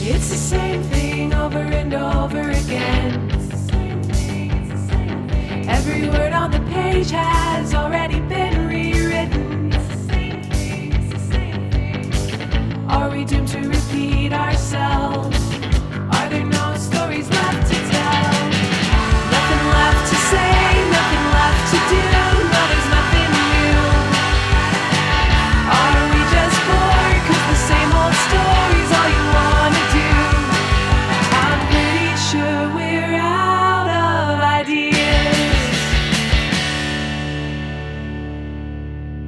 It's the same thing over and over again. Every word on the page has already been rewritten. Are we doomed to repeat ourselves? Are there no stories left to tell? Nothing left to say, nothing left to do. No, there's nothing new. Are we just bored? 'Cause the same old story's all you wanna do. I'm pretty sure we're out of ideas.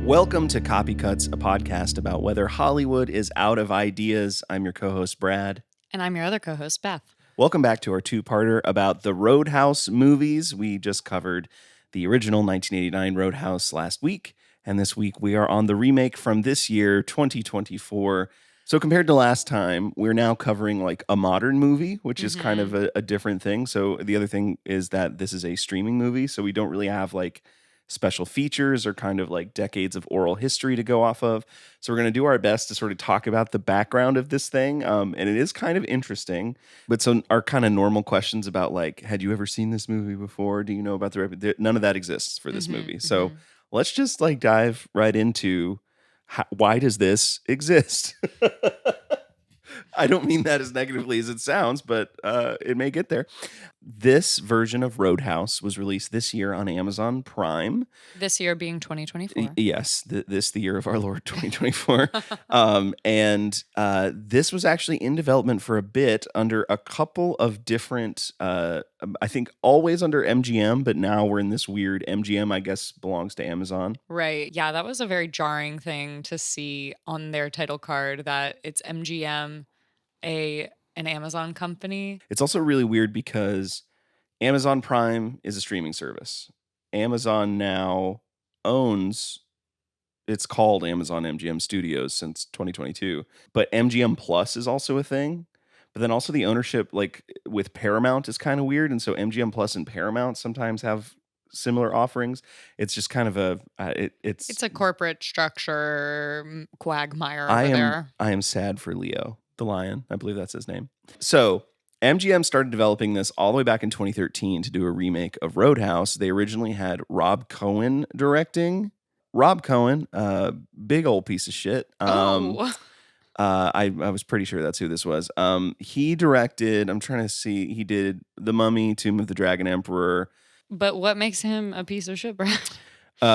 Welcome to Copy Cuts, a podcast about whether Hollywood is out of ideas. I'm your co-host, Brad. And I'm your other co-host, Beth. Welcome back to our two-parter about the Roadhouse movies. We just covered the original 1989 Roadhouse last week, and this week we are on the remake from this year, 2024. So compared to last time, we're now covering like a modern movie, which is kind of a different thing. So the other thing is that this is a streaming movie, so we don't really have like special features or kind of like decades of oral history to go off of. So we're going to do our best to sort of talk about the background of this thing. And it is kind of interesting. But so our kind of normal questions about like, had you ever seen this movie before? Do you know about none of that exists for this movie. So let's just like dive right into why does this exist? I don't mean that as negatively as it sounds, but it may get there. This version of Roadhouse was released this year on Amazon Prime. This year being 2024. Yes, the year of our Lord 2024. And this was actually in development for a bit under a couple of different, I think always under MGM, but now we're in this weird MGM, I guess, belongs to Amazon. Right. Yeah, that was a very jarring thing to see on their title card that it's MGM, an Amazon company. It's also really weird because Amazon Prime is a streaming service. Amazon now owns, it's called Amazon MGM Studios since 2022, but MGM Plus is also a thing. But then also the ownership like with Paramount is kind of weird. And so MGM Plus and Paramount sometimes have similar offerings. It's just kind of it's a corporate structure quagmire over there. I am sad for Leo, the lion. I believe that's his name. So MGM started developing this all the way back in 2013 to do a remake of Roadhouse. They originally had Rob Cohen directing. Rob Cohen, big old piece of shit. I was pretty sure that's who this was. He directed, I'm trying to see, he did The Mummy, Tomb of the Dragon Emperor. But what makes him a piece of shit, Brad?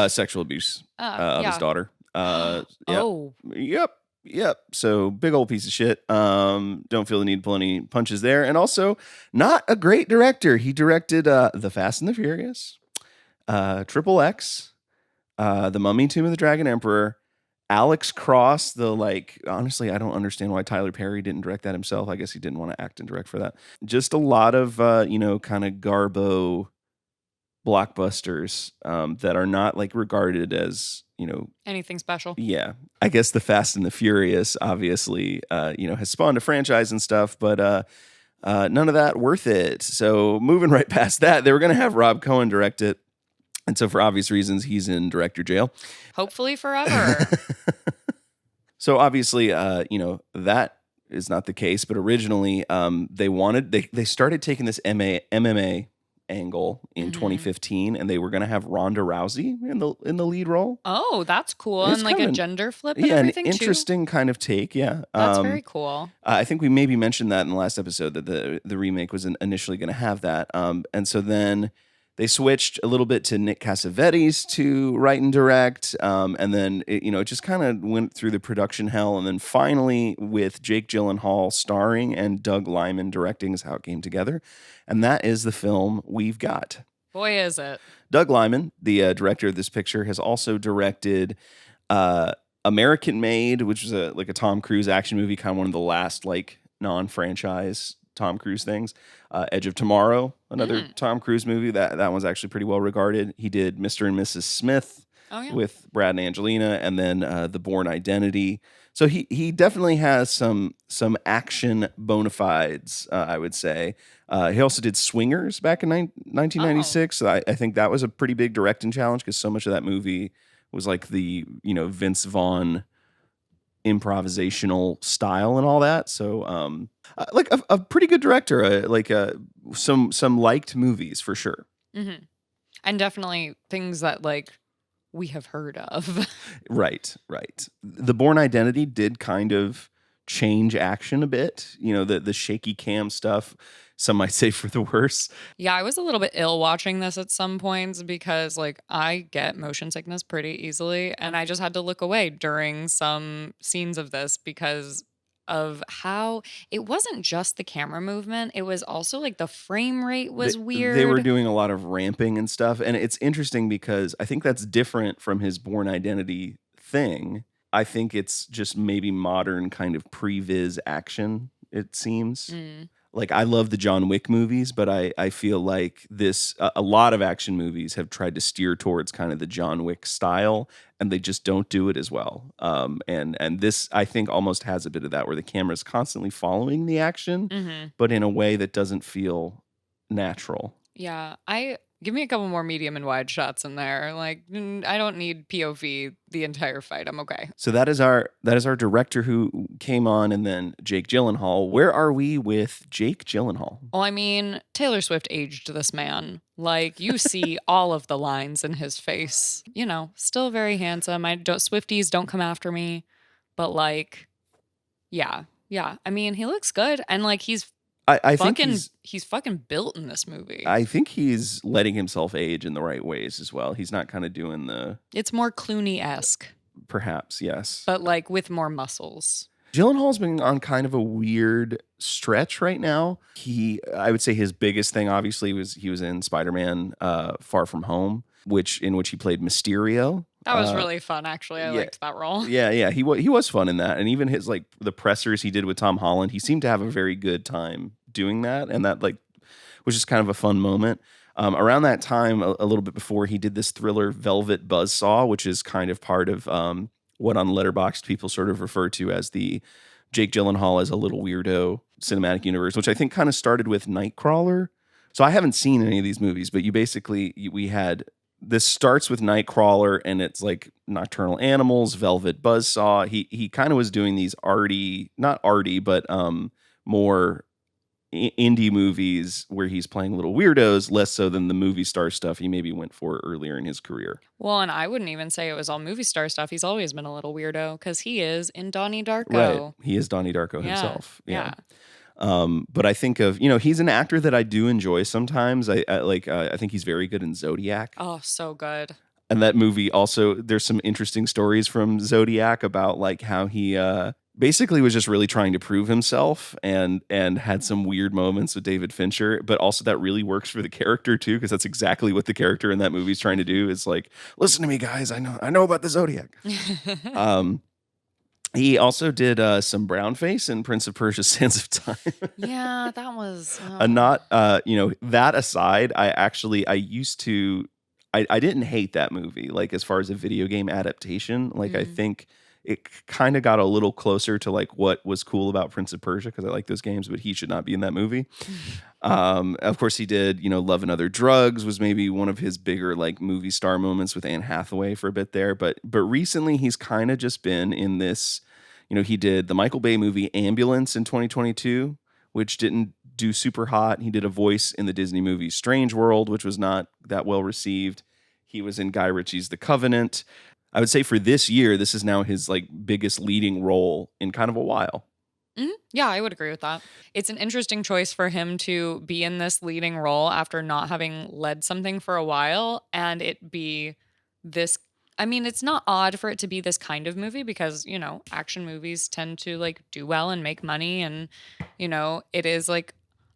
Sexual abuse of his daughter. Yep. Yep. So big old piece of shit. Don't feel the need to pull any punches there. And also not a great director. He directed The Fast and the Furious, Triple X, The Mummy, Tomb of the Dragon Emperor, Alex Cross. Honestly, I don't understand why Tyler Perry didn't direct that himself. I guess he didn't want to act and direct for that. Just a lot of, kind of garbo blockbusters that are not like regarded as, anything special. Yeah. I guess The Fast and the Furious obviously, has spawned a franchise and stuff, but none of that worth it. So moving right past that, they were going to have Rob Cohen direct it. And so for obvious reasons, he's in director jail. Hopefully forever. So obviously, that is not the case. But originally, they started taking this MMA angle in 2015, and they were going to have Ronda Rousey in the lead role. Oh, that's cool. And like a gender flip and yeah, everything an interesting kind of take. Yeah, that's very cool. I think we maybe mentioned that in the last episode that the remake was initially going to have that. And so then they switched a little bit to Nick Cassavetes to write and direct, and then it just kind of went through the production hell, and then finally with Jake Gyllenhaal starring and Doug Liman directing is how it came together, and that is the film we've got. Boy, is it. Doug Liman, the director of this picture, has also directed American Made, which was a Tom Cruise action movie, kind of one of the last like non-franchise Tom Cruise things. Edge of Tomorrow, another Tom Cruise movie that one's actually pretty well regarded. He did Mr. and Mrs. Smith with Brad and Angelina, and then The Bourne Identity. So he definitely has some action bona fides, I would say. He also did Swingers back in 1996. So I think that was a pretty big directing challenge because so much of that movie was like the Vince Vaughn improvisational style and all that. So like a pretty good director, some liked movies for sure. Mm-hmm. And definitely things that like we have heard of. Right. The Bourne Identity did kind of change action a bit. You know, the shaky cam stuff, some might say for the worse. Yeah, I was a little bit ill watching this at some points because like I get motion sickness pretty easily and I just had to look away during some scenes of this because of how it wasn't just the camera movement, it was also like the frame rate was They were weird. doing a lot of ramping and stuff. And it's interesting because I think that's different from his Bourne Identity thing. I think it's just maybe modern kind of pre-viz action, it seems. Mm. Like I love the John Wick movies, but I feel like a lot of action movies have tried to steer towards kind of the John Wick style, and they just don't do it as well. And this I think almost has a bit of that, where the camera's constantly following the action, Mm-hmm. but in a way that doesn't feel natural. Yeah, I give me a couple more medium and wide shots in there. Like I don't need POV the entire fight. I'm okay. So that is our director who came on, and then Jake Gyllenhaal. Where are we with Jake Gyllenhaal? Well, I mean, Taylor Swift aged this man. Like you see all of the lines in his face. You know, still very handsome. Swifties don't come after me, but like, yeah. I mean, he looks good, and like I think he's fucking built in this movie. I think he's letting himself age in the right ways as well. He's not kind of doing the It's more Clooney-esque, perhaps, yes. but like with more muscles. Gyllenhaal's been on kind of a weird stretch right now. I would say his biggest thing, obviously, was he was in Spider-Man Far From Home, in which he played Mysterio. That was really fun, actually. I liked that role. Yeah. He was fun in that. And even his, like, the pressers he did with Tom Holland, he seemed to have a very good time doing that. And that, like, was just kind of a fun moment. Around that time, a little bit before, he did this thriller Velvet Buzzsaw, which is kind of part of what on Letterboxd people sort of refer to as the Jake Gyllenhaal as a little weirdo cinematic universe, which I think kind of started with Nightcrawler. So I haven't seen any of these movies, but we had this starts with Nightcrawler, and it's like Nocturnal Animals, Velvet Buzzsaw. He kind of was doing these not arty, but more indie movies where he's playing little weirdos, less so than the movie star stuff he maybe went for earlier in his career. Well, and I wouldn't even say it was all movie star stuff. He's always been a little weirdo because he is in Donnie Darko. Right. He is Donnie Darko himself. Yeah. But I think he's an actor that I do enjoy sometimes. I think he's very good in Zodiac. Oh, so good. And that movie also, there's some interesting stories from Zodiac about like how he basically was just really trying to prove himself and had some weird moments with David Fincher, but also that really works for the character too, because that's exactly what the character in that movie is trying to do. Is like, listen to me, guys. I know about the Zodiac. He also did some brownface in Prince of Persia: Sands of Time. Yeah, that was that aside, I used to I didn't hate that movie, like as far as a video game adaptation. Like I think it kind of got a little closer to like what was cool about Prince of Persia, because I like those games, but he should not be in that movie. Of course he did, Love and Other Drugs was maybe one of his bigger like movie star moments with Anne Hathaway for a bit there. But recently he's kind of just been in this, he did the Michael Bay movie Ambulance in 2022, which didn't do super hot. He did a voice in the Disney movie Strange World, which was not that well received. He was in Guy Ritchie's The Covenant. I would say for this year, this is now his like biggest leading role in kind of a while. Mm-hmm. Yeah, I would agree with that. It's an interesting choice for him to be in this leading role after not having led something for a while, and it be this. I mean, it's not odd for it to be this kind of movie because, action movies tend to like do well and make money, and, it is like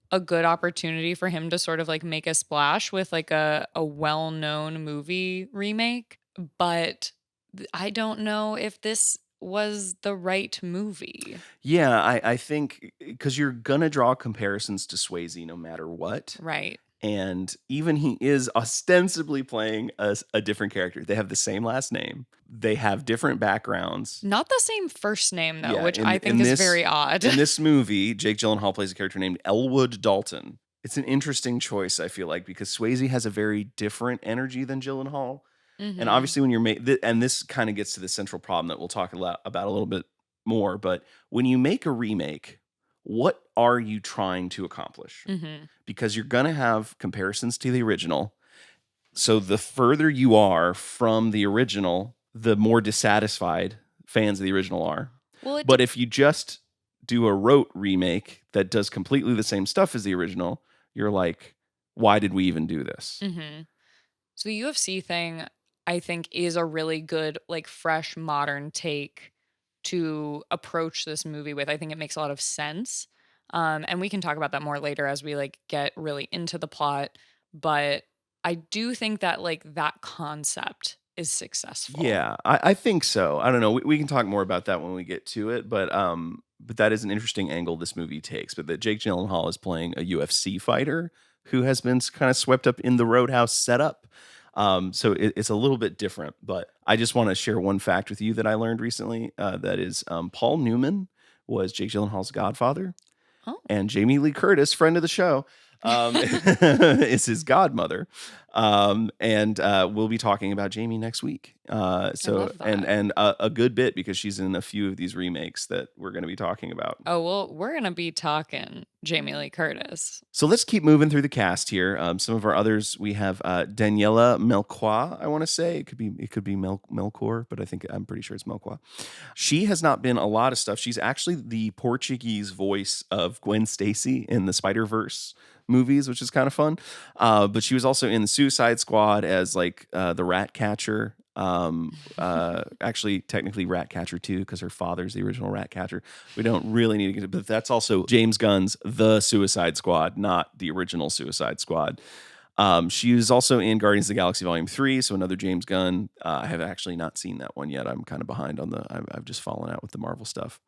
a good opportunity for him to sort of like make a splash with like a well-known movie remake. But I don't know if this was the right movie. Yeah, I think because you're going to draw comparisons to Swayze no matter what. Right. And even he is ostensibly playing a different character. They have the same last name. They have different backgrounds. Not the same first name, though, Yeah, which I think is very odd. In this movie, Jake Gyllenhaal plays a character named Elwood Dalton. It's an interesting choice, I feel like, because Swayze has a very different energy than Gyllenhaal. Mm-hmm. And obviously when you're and this kind of gets to the central problem that we'll talk about a little bit more, but when you make a remake, what are you trying to accomplish? Because you're going to have comparisons to the original. So the further you are from the original, the more dissatisfied fans of the original are. But if you just do a rote remake that does completely the same stuff as the original, you're like, why did we even do this? So the UFC thing, I think, is a really good, like, fresh, modern take to approach this movie with. I think it makes a lot of sense. And we can talk about that more later as we like get really into the plot. But I do think that like that concept is successful. Yeah, I think so. I don't know. We can talk more about that when we get to it, but that is an interesting angle this movie takes. But that Jake Gyllenhaal is playing a UFC fighter who has been kind of swept up in the Roadhouse setup. So it's a little bit different. But I just want to share one fact with you that I learned recently. That is, Paul Newman was Jake Gyllenhaal's godfather, and Jamie Lee Curtis, friend of the show, is his godmother. And we'll be talking about Jamie next week. So and a good bit because she's in a few of these remakes that we're going to be talking about. Oh, well, we're going to be talking Jamie Lee Curtis. So let's keep moving through the cast here. Some of our others, we have Daniela Melchior, I want to say. It could be Melchior, but I'm pretty sure it's Melchior. She has not been a lot of stuff. She's actually the Portuguese voice of Gwen Stacy in the Spider-Verse movies, which is kind of fun. But she was also in the Suicide Squad as like the rat catcher. Actually, technically Rat Catcher 2 because her father's the original Rat Catcher. We don't really need to get it, but that's also James Gunn's The Suicide Squad, not the original Suicide Squad. She was also in Guardians of the Galaxy Volume 3, so another James Gunn. I have actually not seen that one yet. I'm kind of behind on I've just fallen out with the Marvel stuff.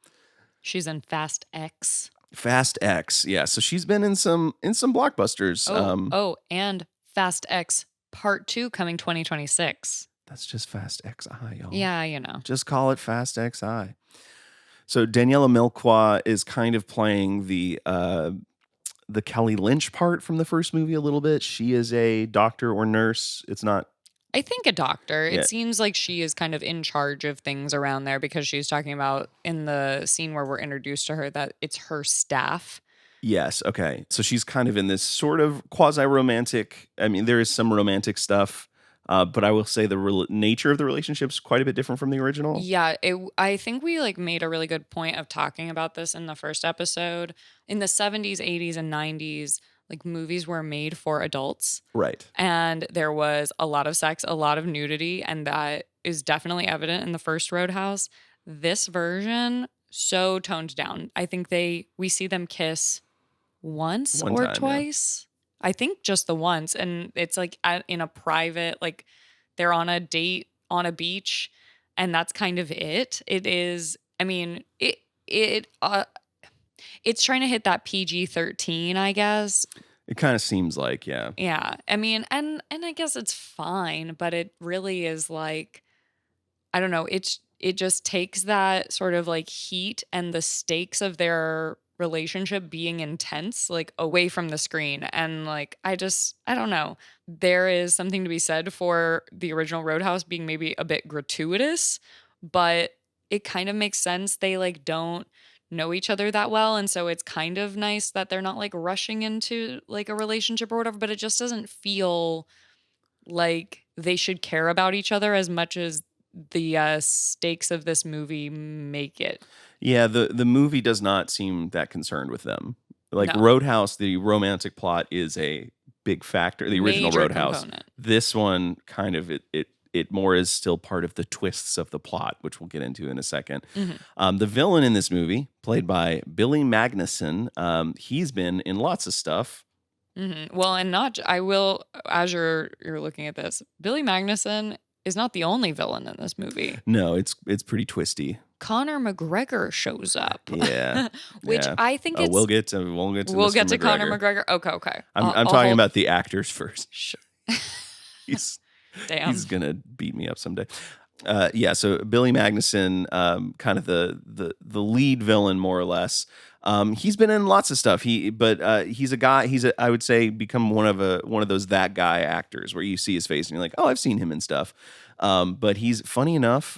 She's in Fast X. Fast X, yeah. So she's been in some blockbusters. And Fast X Part 2 coming 2026. That's just Fast XI, y'all. Yeah, you know. Just call it Fast XI. So Daniela Melchior is kind of playing the Kelly Lynch part from the first movie a little bit. She is a doctor or nurse. It's not. I think a doctor. Yeah. It seems like she is kind of in charge of things around there because she's talking about in the scene where we're introduced to her that it's her staff. Yes. Okay. So she's kind of in this sort of quasi-romantic. I mean, there is some romantic stuff. But I will say the nature of the relationship is quite a bit different from the original. Yeah, I think we like made a really good point of talking about this in the first episode. In the 70s, 80s, and 90s, like movies were made for adults. Right. And there was a lot of sex, a lot of nudity, and that is definitely evident in the first Roadhouse. This version, so toned down. I think we see them kiss once or twice. Yeah. I think just the once, and it's like in a private, like they're on a date on a beach, and that's kind of it. It is. I mean, it's trying to hit that PG-13, I guess. It kind of seems like, yeah. Yeah, I mean, and I guess it's fine, but it really is like, I don't know. It just takes that sort of like heat and the stakes of their relationship being intense, like away from the screen. And like, I don't know. There is something to be said for the original Roadhouse being maybe a bit gratuitous, but it kind of makes sense. They like don't know each other that well. And so it's kind of nice that they're not like rushing into like a relationship or whatever, but it just doesn't feel like they should care about each other as much as the stakes of this movie make it. Yeah, the movie does not seem that concerned with them. Like No. Roadhouse, the romantic plot is a big factor. The original Major Roadhouse. component. This one kind of it more is still part of the twists of the plot, which we'll get into in a second. Mm-hmm. The villain in this movie, played by Billy Magnuson, he's been in lots of stuff. Mm-hmm. Well, and I will, as you're looking at this, Billy Magnuson is not the only villain in this movie. No, it's pretty twisty. Conor McGregor shows up. Yeah, which yeah. we'll get to Mr. Conor McGregor. Okay. I'm talking about the actors first. Sure. He's gonna beat me up someday. So Billy Magnuson, kind of the lead villain more or less. He's been in lots of stuff. He's a guy. I would say become one of those that guy actors where you see his face and you're like, oh, I've seen him in stuff. But he's funny enough.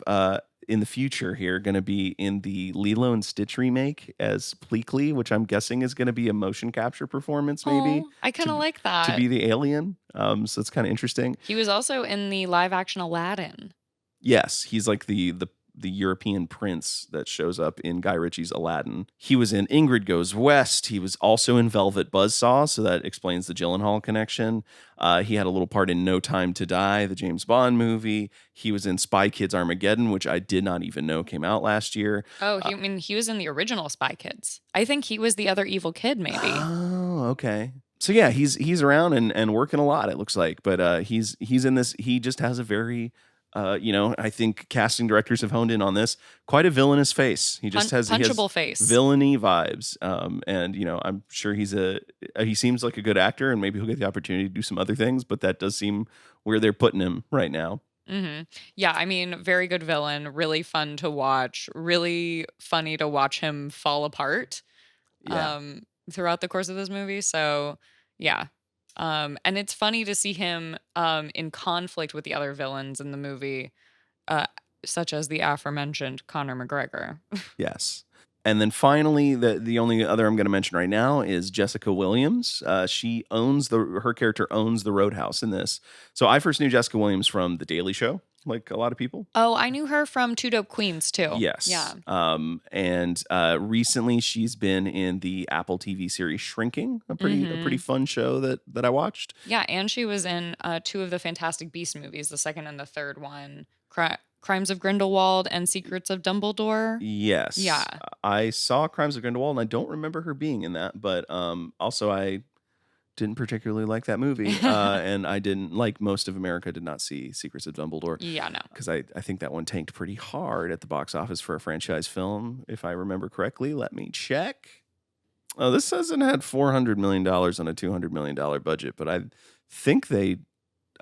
in the future here going to be in the Lilo and Stitch remake as Pleakley, which I'm guessing is going to be a motion capture performance, maybe. Oh, I kind of like To that. be the alien. So it's kind of interesting. He was also in the live action Aladdin. Yes, he's like the European prince that shows up in Guy Ritchie's Aladdin. He was in Ingrid Goes West. He was also in Velvet Buzzsaw, so that explains the Gyllenhaal connection. He had a little part in No Time to Die, the James Bond movie. He was in Spy Kids Armageddon, which I did not even know came out last year. Oh, I mean, he was in the original Spy Kids. I think he was the other evil kid, maybe. Oh, okay. So yeah, he's around and working a lot, it looks like. But he's in this. He just has a very I think casting directors have honed in on this. Quite a villainous face. He just has punchable face, villainy vibes. And I'm sure he seems like a good actor, and maybe he'll get the opportunity to do some other things. But that does seem where they're putting him right now. Mm-hmm. Yeah, I mean, very good villain. Really fun to watch. Really funny to watch him fall apart. Yeah. Throughout the course of this movie. So yeah. And it's funny to see him in conflict with the other villains in the movie, such as the aforementioned Conor McGregor. Yes. And then finally, the only other I'm going to mention right now is Jessica Williams. She her character owns the Roadhouse in this. So I first knew Jessica Williams from The Daily Show, like a lot of people. Oh, I knew her from Two Dope Queens too. Yes. Yeah. And recently she's been in the Apple TV series Shrinking, a pretty fun show that I watched. Yeah, and she was in two of the Fantastic Beasts movies, the second and the third one, Crimes of Grindelwald and Secrets of Dumbledore. Yes. Yeah. I saw Crimes of Grindelwald, and I don't remember her being in that, but also I didn't particularly like that movie, and I didn't like most of America did not see Secrets of Dumbledore. Yeah, no. Because I think that one tanked pretty hard at the box office for a franchise film, if I remember correctly. Let me check. Oh, this hasn't had $400 million on a $200 million budget, but I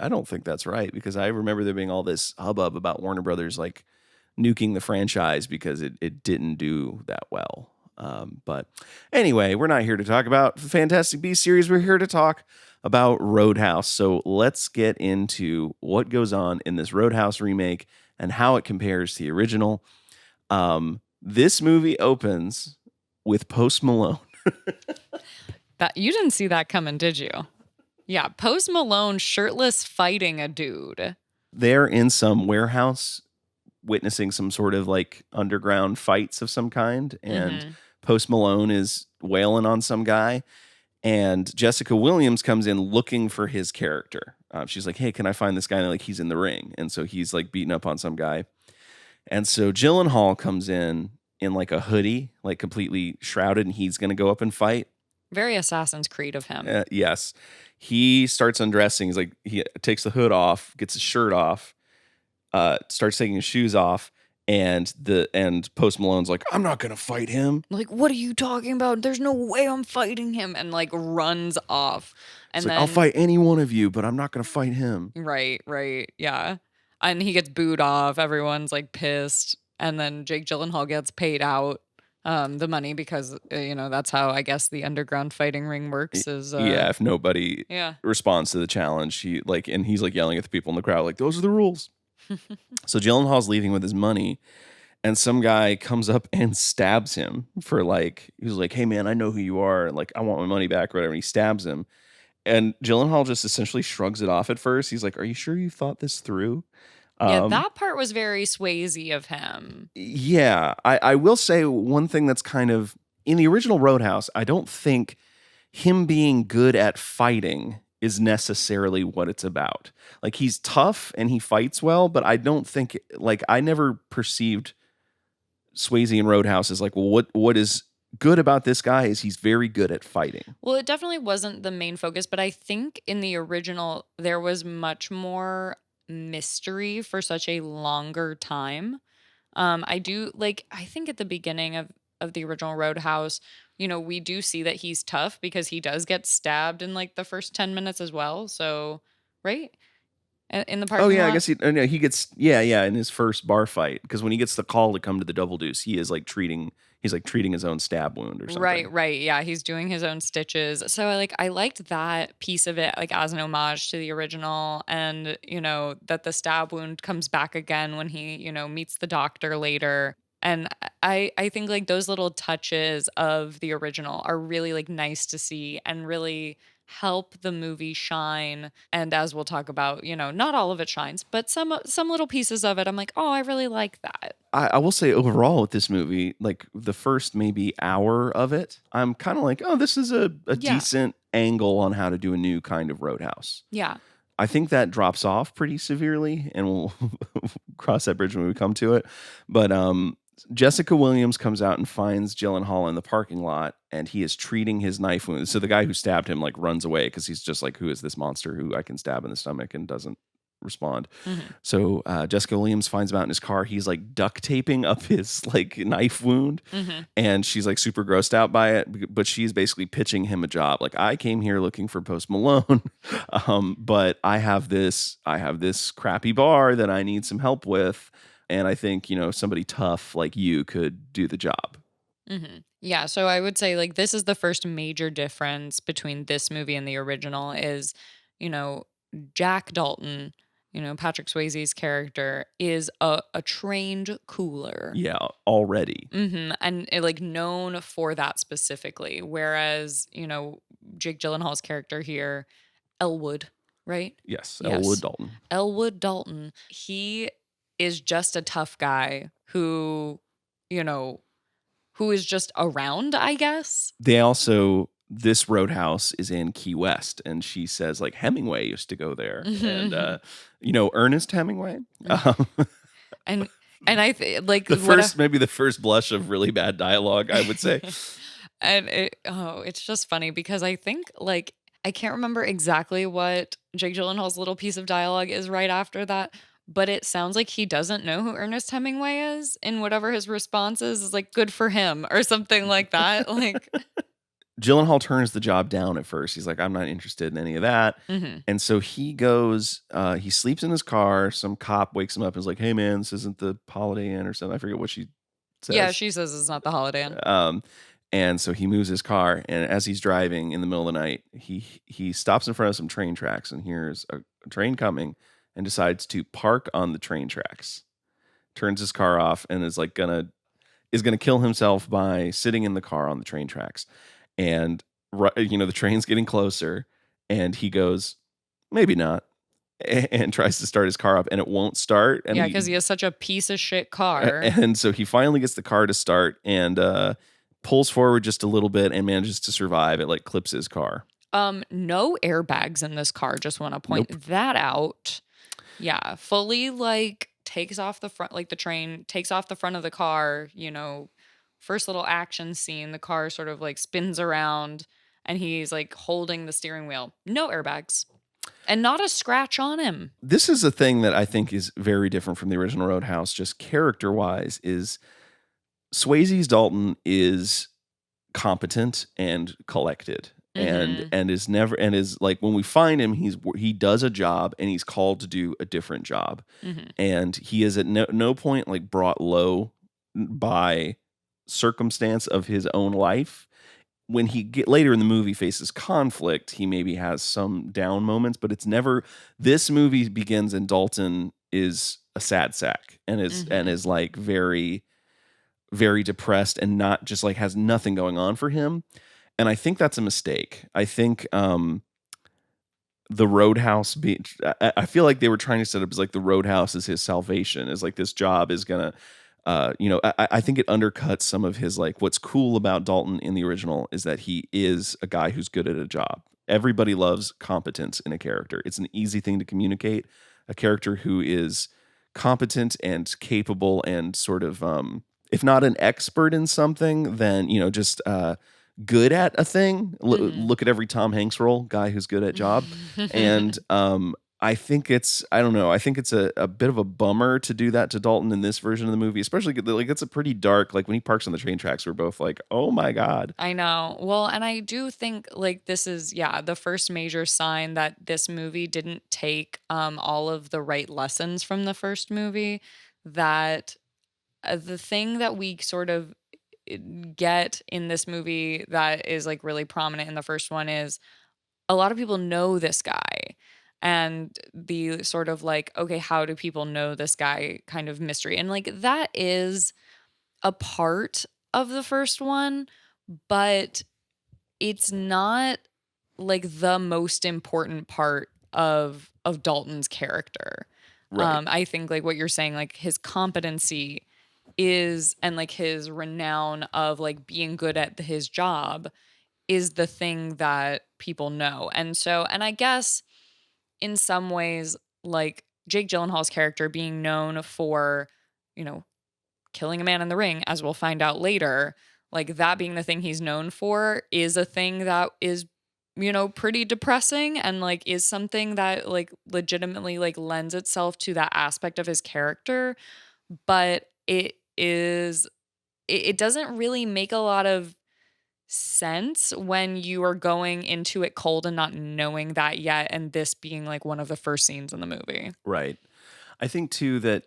don't think that's right, because I remember there being all this hubbub about Warner Brothers like nuking the franchise because it didn't do that well. But anyway, we're not here to talk about the Fantastic Beasts series. We're here to talk about Roadhouse. So let's get into what goes on in this Roadhouse remake and how it compares to the original. This movie opens with Post Malone. That you didn't see that coming, did you? Yeah, Post Malone shirtless fighting a dude. They're in some warehouse witnessing some sort of like underground fights of some kind, and Post Malone is wailing on some guy, and Jessica Williams comes in looking for his character. She's like, hey, can I find this guy? And like, he's in the ring. And so he's like beating up on some guy. And so Gyllenhaal comes in like a hoodie, like completely shrouded, and he's going to go up and fight. Very Assassin's Creed of him. Yes. He starts undressing. He's like, he takes the hood off, gets his shirt off, starts taking his shoes off, and Post Malone's like, I'm not gonna fight him. Like, what are you talking about? There's no way I'm fighting him, and like runs off. And then I'll fight any one of you, but I'm not gonna fight him. Right, yeah. And he gets booed off. Everyone's like pissed, and then Jake Gyllenhaal gets paid out the money because that's how I guess the underground fighting ring works. Is if nobody responds to the challenge, he's like yelling at the people in the crowd like, those are the rules. So Gyllenhaal's leaving with his money, and some guy comes up and stabs him for like, he was like, hey man, I know who you are, and like, I want my money back or whatever. And he stabs him, and Gyllenhaal just essentially shrugs it off at first. He's like, are you sure you thought this through? Yeah, that part was very Swayze of him. Yeah, I will say one thing that's kind of in the original Roadhouse, I don't think him being good at fighting is necessarily what it's about. Like, he's tough and he fights well, but I don't think, like, I never perceived Swayze in Roadhouse as like, well, what is good about this guy is he's very good at fighting. Well, it definitely wasn't the main focus, but I think in the original there was much more mystery for such a longer time. I think at the beginning of the original Roadhouse, we do see that he's tough because he does get stabbed in like the first 10 minutes as well. So, right? In the parking lot? I guess he gets, in his first bar fight, because when he gets the call to come to the Double Deuce, he is like treating he's like treating his own stab wound or something. Right. Yeah, he's doing his own stitches. So I liked that piece of it like as an homage to the original, and that the stab wound comes back again when he, meets the doctor later. And I think like those little touches of the original are really like nice to see and really help the movie shine. And as we'll talk about, not all of it shines, but some little pieces of it I'm like, "Oh, I really like that." I will say overall with this movie, like the first maybe hour of it, I'm kind of like, oh, this is a Yeah. decent angle on how to do a new kind of Roadhouse. Yeah. I think that drops off pretty severely, and we'll cross that bridge when we come to it. But Jessica Williams comes out and finds Gyllenhaal in the parking lot, and he is treating his knife wound. So the guy who stabbed him like runs away because he's just like, who is this monster who I can stab in the stomach and doesn't respond? So Jessica Williams finds him out in his car. He's like duct taping up his like knife wound, and she's like super grossed out by it. But she's basically pitching him a job. Like, I came here looking for Post Malone, but I have this crappy bar that I need some help with, and I think somebody tough like you could do the job. Yeah, so I would say like this is the first major difference between this movie and the original is, you know, Jack Dalton, Patrick Swayze's character is a trained cooler. Yeah, already. And like known for that specifically. Whereas, Jake Gyllenhaal's character here, Elwood, right? Yes, Yes. Elwood Dalton. Elwood Dalton, he is just a tough guy who, who is just around, I guess. They also, this Roadhouse is in Key West, and she says like Hemingway used to go there, and Ernest Hemingway. And I like maybe the first blush of really bad dialogue, I would say. And it's just funny because I think like I can't remember exactly what Jake Gyllenhaal's little piece of dialogue is right after that, but it sounds like he doesn't know who Ernest Hemingway is, and whatever his response is like good for him or something like that. Like Gyllenhaal turns the job down at first. He's like, I'm not interested in any of that. And so he goes, he sleeps in his car. Some cop wakes him up and is like, hey man, this isn't the Holiday Inn or something. I forget what she says. Yeah, she says it's not the Holiday Inn. And so he moves his car, and as he's driving in the middle of the night, he stops in front of some train tracks and hears a train coming and decides to park on the train tracks. Turns his car off and is gonna kill himself by sitting in the car on the train tracks. And the train's getting closer, and he goes, maybe not, and tries to start his car up, and it won't start. And because he has such a piece of shit car. And so he finally gets the car to start and pulls forward just a little bit and manages to survive. It like clips his car. No airbags in this car. Just want to point that out. Yeah, fully like takes off the front, like the train takes off the front of the car, first little action scene, the car sort of like spins around and he's like holding the steering wheel. No airbags. And not a scratch on him. This is a thing that I think is very different from the original Roadhouse, just character-wise, is Swayze's Dalton is competent and collected. And is never, and is like, when we find him, he does a job and he's called to do a different job. And he is at no point like brought low by circumstance of his own life. When he later in the movie faces conflict, he maybe has some down moments, but it's never. This movie begins and Dalton is a sad sack and is like very, very depressed and not just like has nothing going on for him. And I think that's a mistake. I think the Roadhouse I feel like they were trying to set up as like the Roadhouse is his salvation, is like this job is gonna I think it undercuts some of his like, what's cool about Dalton in the original is that he is a guy who's good at a job. Everybody loves competence in a character. It's an easy thing to communicate. A character who is competent and capable and sort of if not an expert in something, then just good at a thing. Look at every Tom Hanks role, guy who's good at job. And I think it's a bit of a bummer to do that to Dalton in this version of the movie, especially like it's a pretty dark, like when he parks on the train tracks, we're both like, oh my God. I know. Well, and I do think like this is, the first major sign that this movie didn't take all of the right lessons from the first movie, that the thing that we sort of get in this movie that is like really prominent in the first one is a lot of people know this guy. And the sort of like, okay, how do people know this guy kind of mystery? And like that is a part of the first one, but it's not like the most important part of Dalton's character. Right. I think like what you're saying, like his competency is and like his renown of like being good at his job is the thing that people know. And I guess in some ways, like Jake Gyllenhaal's character being known for, you know, killing a man in the ring, as we'll find out later, like that being the thing he's known for is a thing that is, you know, pretty depressing and like is something that like legitimately like lends itself to that aspect of his character. But it doesn't really make a lot of sense when you are going into it cold and not knowing that yet, and this being like one of the first scenes in the movie. Right. I think too that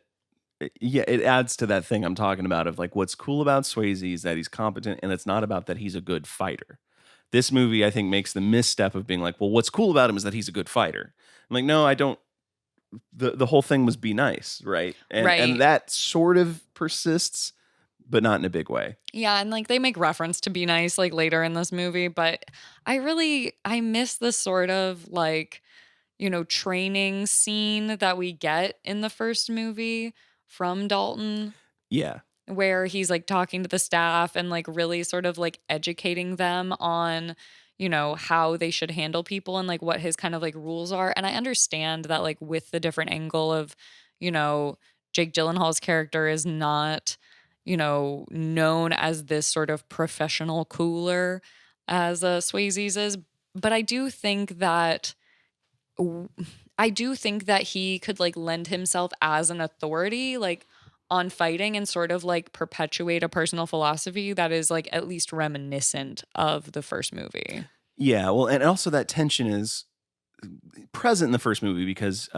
yeah, it adds to that thing I'm talking about of like what's cool about Swayze is that he's competent and it's not about that he's a good fighter. This movie I think makes the misstep of being like, well, what's cool about him is that he's a good fighter. I'm like, no, I don't. The whole thing was be nice, right? And Right. that sort of persists, but not in a big way. Yeah, and like they make reference to Be Nice like later in this movie, but I miss the sort of like, you know, training scene that we get in the first movie from Dalton Yeah. where he's like talking to the staff and like really sort of like educating them on, you know, how they should handle people and like what his kind of like rules are. And I understand that like with the different angle of, you know, Jake Gyllenhaal's character is not, you know, known as this sort of professional cooler as Swayze's is, but I do think that he could like lend himself as an authority, like on fighting and sort of like perpetuate a personal philosophy that is like at least reminiscent of the first movie. Yeah. Well, and also that tension is present in the first movie because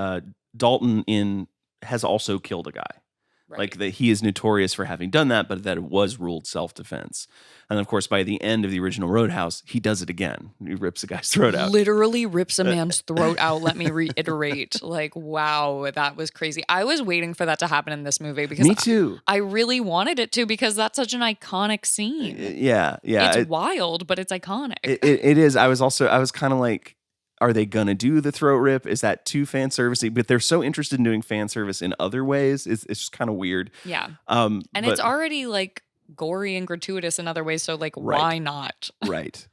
Dalton has also killed a guy. Right. Like that he is notorious for having done that, but that it was ruled self-defense. And of course, by the end of the original Roadhouse, he does it again. He rips a guy's throat out. Literally rips a man's throat out. Let me reiterate. Like, wow, that was crazy. I was waiting for that to happen in this movie because Me too. I really wanted it to because that's such an iconic scene. Yeah. It's wild, but it's iconic. It is. I was kind of like, are they gonna do the throat rip? Is that too fan servicey? But they're so interested in doing fan service in other ways. It's just kind of weird. Yeah. And it's already like gory and gratuitous in other ways. So like, why not? Right.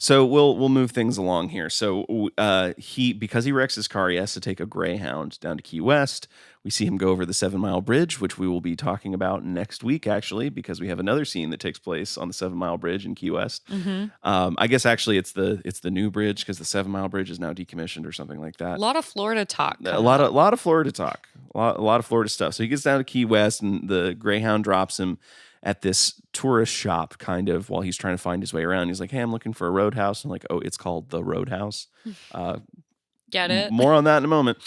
So we'll move things along here. So because he wrecks his car, he has to take a Greyhound down to Key West. We see him go over the 7 Mile Bridge, which we will be talking about next week, actually, because we have another scene that takes place on the 7 Mile Bridge in Key West. Mm-hmm. I guess actually it's the new bridge because the 7 Mile Bridge is now decommissioned or something like that. A lot of Florida talk. A lot of Florida talk. A lot of Florida stuff. So he gets down to Key West, and the Greyhound drops him at this tourist shop kind of while he's trying to find his way around. He's like, hey, I'm looking for a Roadhouse. I'm like, oh, it's called the Roadhouse. Get it? More on that in a moment.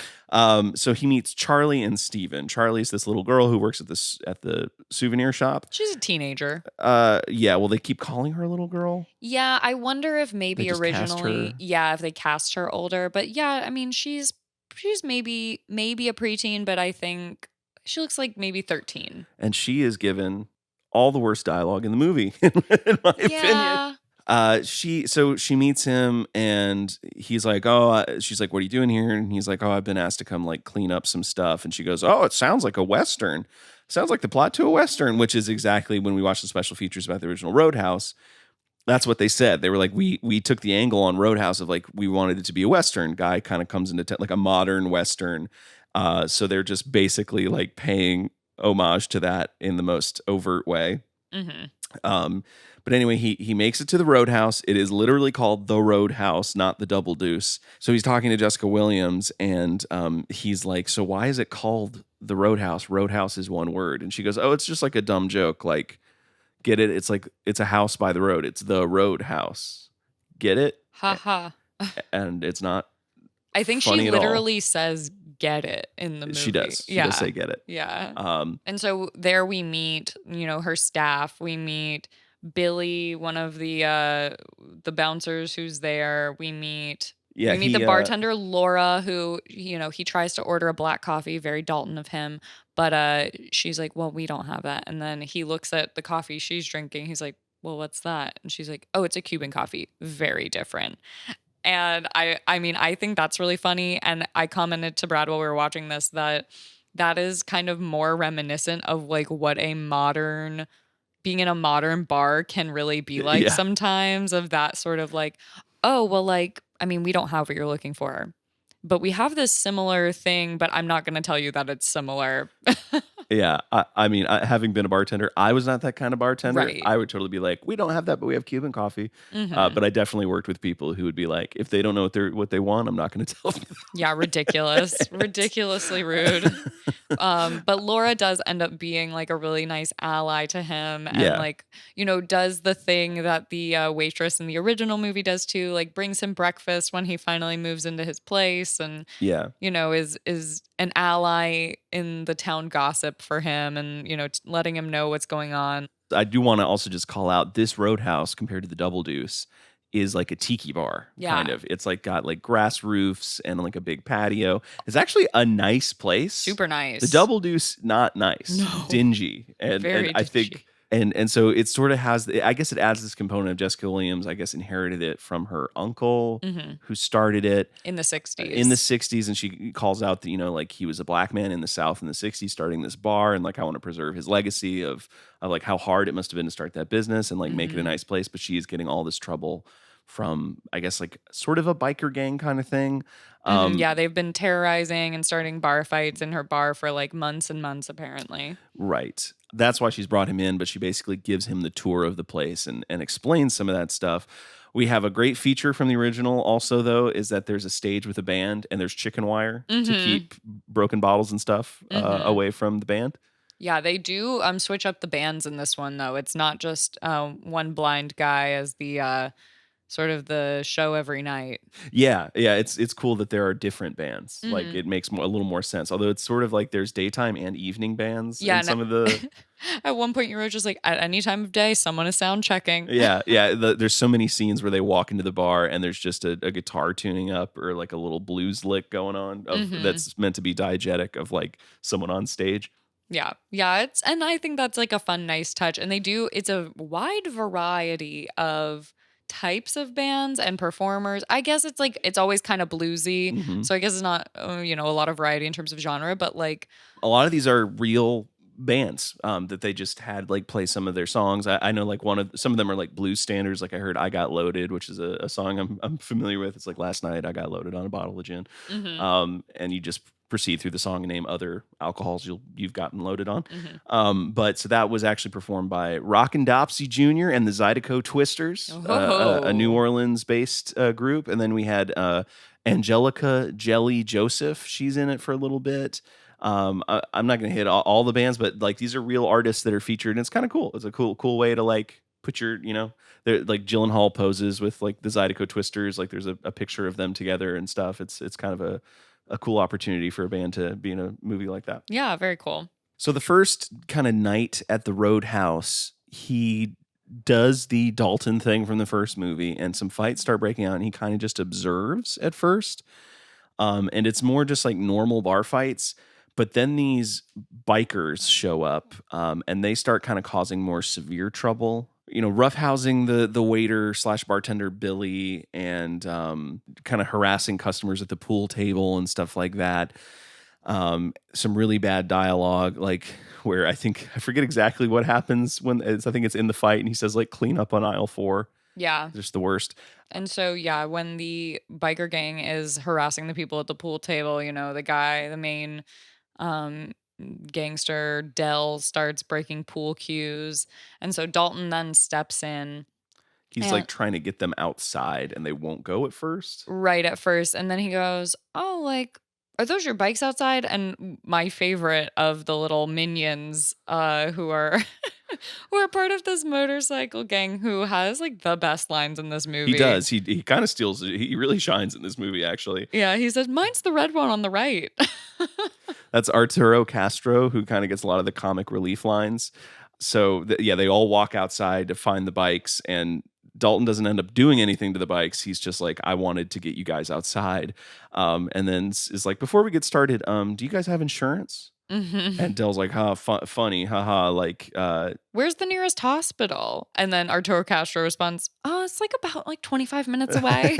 So he meets Charlie and Steven. Charlie's this little girl who works at the souvenir shop. She's a teenager. Yeah, well, they keep calling her a little girl. Yeah, I wonder if maybe originally, if they cast her older. But yeah, I mean, she's maybe a preteen, but I think she looks like maybe 13. And she is given all the worst dialogue in the movie, in my opinion. She meets him and he's like, she's like, what are you doing here? And he's like, I've been asked to come like clean up some stuff. And she goes, it sounds like a Western. Sounds like the plot to a Western, which is exactly when we watched the special features about the original Roadhouse. That's what they said. They were like, we took the angle on Roadhouse of like, we wanted it to be a Western. Guy kind of comes into like a modern Western. So they're just basically like paying homage to that in the most overt way. Mm-hmm. But anyway, he makes it to the Roadhouse. It is literally called the Roadhouse, not the Double Deuce. So he's talking to Jessica Williams, and he's like, so why is it called the Roadhouse? Roadhouse is one word. And she goes, it's just like a dumb joke. Like, get it? It's like, it's a house by the road. It's the Roadhouse. Get it? Ha ha. And it's not I think funny she at all. literally says get it in the movie. She does. She does say get it. Yeah. And so there we meet, her staff. We meet Billy, one of the bouncers who's there. We meet Yeah, the bartender Laura, who he tries to order a black coffee, very Dalton of him, but she's like, "Well, we don't have that." And then he looks at the coffee she's drinking. He's like, "Well, what's that?" And she's like, "Oh, it's a Cuban coffee. Very different." And I mean, I think that's really funny. And I commented to Brad while we were watching this that is kind of more reminiscent of like what being in a modern bar can really be like Yeah. sometimes, of that sort of like, oh, well, like, I mean, we don't have what you're looking for, but we have this similar thing, but I'm not going to tell you that it's similar. Yeah, I mean, having been a bartender, I was not that kind of bartender. Right. I would totally be like, "We don't have that, but we have Cuban coffee." Mhm. But I definitely worked with people who would be like, "If they don't know what they want, I'm not going to tell them." Yeah, ridiculous. Ridiculously rude. But Laura does end up being like a really nice ally to him, and Yeah. like, does the thing that the waitress in the original movie does too, like brings him breakfast when he finally moves into his place, and Yeah. is an ally in the town gossip for him, and letting him know what's going on. I do want to also just call out this Roadhouse compared to the Double Deuce is like a tiki bar, kind Yeah. of. It's like got like grass roofs and like a big patio. It's actually a nice place. Super nice. The Double Deuce, not nice, No. dingy, and Very I think dingy. and so it sort of has. I guess it adds this component of Jessica Williams. I guess inherited it from her uncle, Mhm. who started it In the 60s. in the 60s, and she calls out that like he was a black man in the South in the 60s starting this bar, and like I want to preserve his legacy of like how hard it must have been to start that business and like make it a Mhm. nice place, but she is getting all this trouble from, I guess, like sort of a biker gang kind of thing. Yeah, they've been terrorizing and starting bar fights in her bar for like months and months, apparently. Right. That's why she's brought him in, but she basically gives him the tour of the place and explains some of that stuff. We have a great feature from the original also, though, is that there's a stage with a band and there's chicken wire to Mhm. keep broken bottles and stuff Mhm. away from the band. Yeah, they do switch up the bands in this one, though. It's not just one blind guy as the sort of the show every night. Yeah, it's cool that there are different bands. Like Mhm. it makes a little more sense. Although it's sort of like there's daytime and evening bands Yeah, in some of the at one point you were just like, at any time of day, someone is sound checking. yeah. There's so many scenes where they walk into the bar and there's just a guitar tuning up or like a little blues lick going on Mhm. that's meant to be diegetic of like someone on stage. Yeah. Yeah, and I think that's like a fun, nice touch. And it's a wide variety of types of bands and performers. I guess it's always kind of bluesy. Mhm. So I guess it's not, a lot of variety in terms of genre, but like, A lot of these are real bands that they just had like play some of their songs. I know like some of them are like blues standards. Like I heard "I Got Loaded," which is a song I'm familiar with. It's like last night I got loaded on a bottle of gin, mhm, and you just proceed through the song and name other alcohols you've gotten loaded on. mhm. But so that was actually performed by Rockin' Dopsy Jr. and the Zydeco Twisters, a New Oh. Orleans based group, and then we had Angelica Jelly Joseph. She's in it for a little bit. I'm not going to hit all the bands, but like these are real artists that are featured, and it's kind of cool. It's a cool way to like put your, they're like Gyllenhaal poses with like the Zydeco Twisters. Like there's a picture of them together and stuff. It's kind of a cool opportunity for a band to be in a movie like that. Yeah, very cool. So the first kind of night at the Roadhouse, he does the Dalton thing from the first movie, and some fights start breaking out, and he kind of just observes at first. And it's more just like normal bar fights. But then these bikers show up, and they start kind of causing more severe trouble. Roughhousing the waiter / bartender Billy, and kind of harassing customers at the pool table and stuff like that. Some really bad dialogue, like where I forget exactly what happens I think it's in the fight, and he says like "clean up on aisle 4." Yeah. Just the worst. And so, yeah, when the biker gang is harassing the people at the pool table, the main um, gangster, Dell, starts breaking pool cues. And so Dalton then steps in. He's And like trying to get them outside, and they won't go at first. right at first. And then he goes, "Oh, like, are those your bikes outside?" And my favorite of the little minions who are who are part of this motorcycle gang, who has like the best lines in this movie. He does. He kind of steals it. He really shines in this movie, actually. Yeah, he says, "Mine's the red one on the right." That's Arturo Castro, who kind of gets a lot of the comic relief lines. So they all walk outside to find the bikes, and Dalton doesn't end up doing anything to the bikes. He's just like, I wanted to get you guys outside. And then is like, before we get started, do you guys have insurance? And Dell's like, funny, haha, like, where's the nearest hospital? And then Arturo Castro responds, oh, it's like about like 25 minutes away.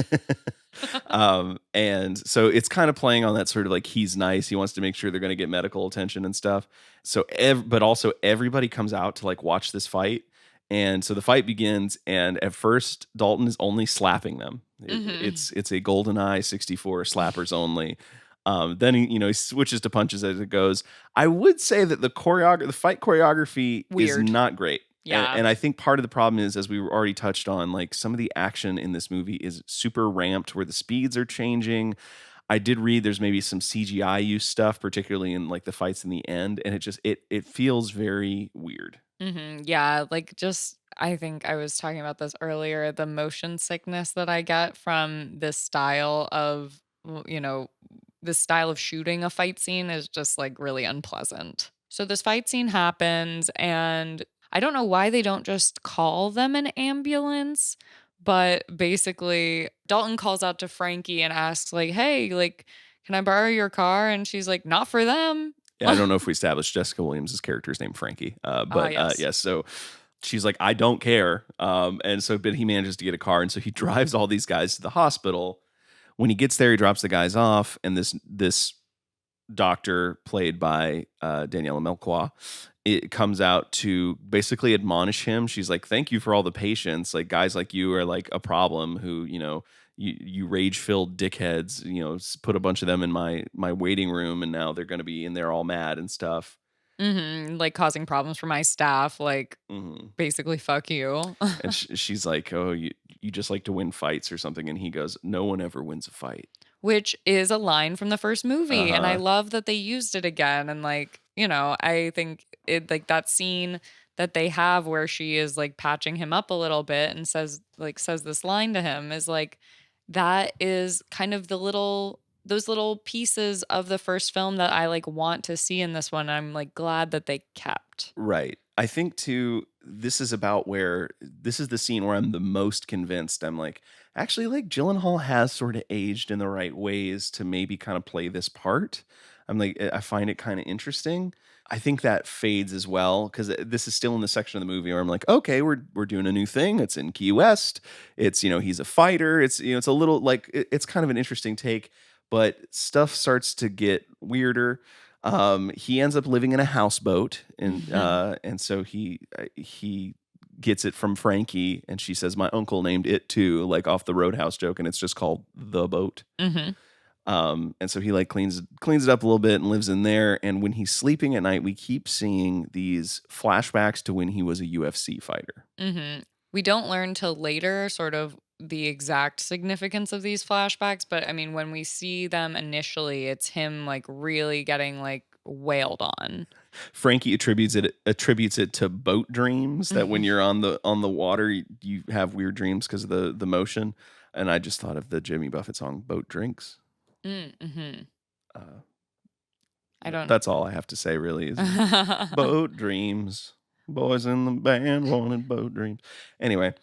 And so it's kind of playing on that sort of like, he's nice. He wants to make sure they're going to get medical attention and stuff. So, but also everybody comes out to like watch this fight. And so the fight begins, and at first Dalton is only slapping them. It's a GoldenEye 64 slappers only. Then he switches to punches as it goes. I would say that the fight choreography is not great. Yeah. And I think part of the problem is, as we already touched on, like some of the action in this movie is super ramped where the speeds are changing. I did read there's maybe some CGI use stuff, particularly in like the fights in the end. And it feels very weird. Yeah, like just I think I was talking about this earlier, the motion sickness that I get from this style of, this style of shooting a fight scene is just like really unpleasant. So this fight scene happens, and I don't know why they don't just call them an ambulance, but basically Dalton calls out to Frankie and asks like, "Hey, like, can I borrow your car?" And she's like, "Not for them." Yeah, I don't know if we established Jessica Williams' character's name Frankie, but yes. yes. So she's like, I don't care, but he manages to get a car, and so he drives all these guys to the hospital. When he gets there, he drops the guys off, and this doctor, played by Daniela Melchior, it comes out to basically admonish him. She's like, "Thank you for all the patients. Like guys like you are like a problem. Who you rage-filled dickheads, put a bunch of them in my waiting room, and now they're going to be in there all mad and stuff." Like causing problems for my staff, like basically fuck you. And she's like, "Oh, you just like to win fights or something," and he goes, "No one ever wins a fight," which is a line from the first movie. And I love that they used it again. And like, I think it like that scene that they have where she is like patching him up a little bit and says this line to him is like, that is kind of those little pieces of the first film that I like want to see in this one. I'm like glad that they kept. Right. I think too, this is the scene where I'm the most convinced. I'm like, actually, like Gyllenhaal has sort of aged in the right ways to maybe kind of play this part. I'm like, I find it kind of interesting. I think that fades as well, because this is still in the section of the movie where I'm like, okay, we're doing a new thing. It's in Key West. It's, he's a fighter. It's, it's a little like, it's kind of an interesting take, but stuff starts to get weirder. He ends up living in a houseboat, and so he gets it from Frankie, and she says, "My uncle named it too," like off the Roadhouse joke, and it's just called The Boat. And so he like cleans it up a little bit and lives in there. And when he's sleeping at night, we keep seeing these flashbacks to when he was a UFC fighter. We don't learn till later sort of the exact significance of these flashbacks, but I mean, when we see them initially, it's him like really getting like wailed on. Frankie attributes it to boat dreams, that when you're on the water, you have weird dreams because of the motion. And I just thought of the Jimmy Buffett song "Boat Drinks." I don't. That's all I have to say, really. Is boat dreams. Boys in the band wanted boat dreams. Anyway,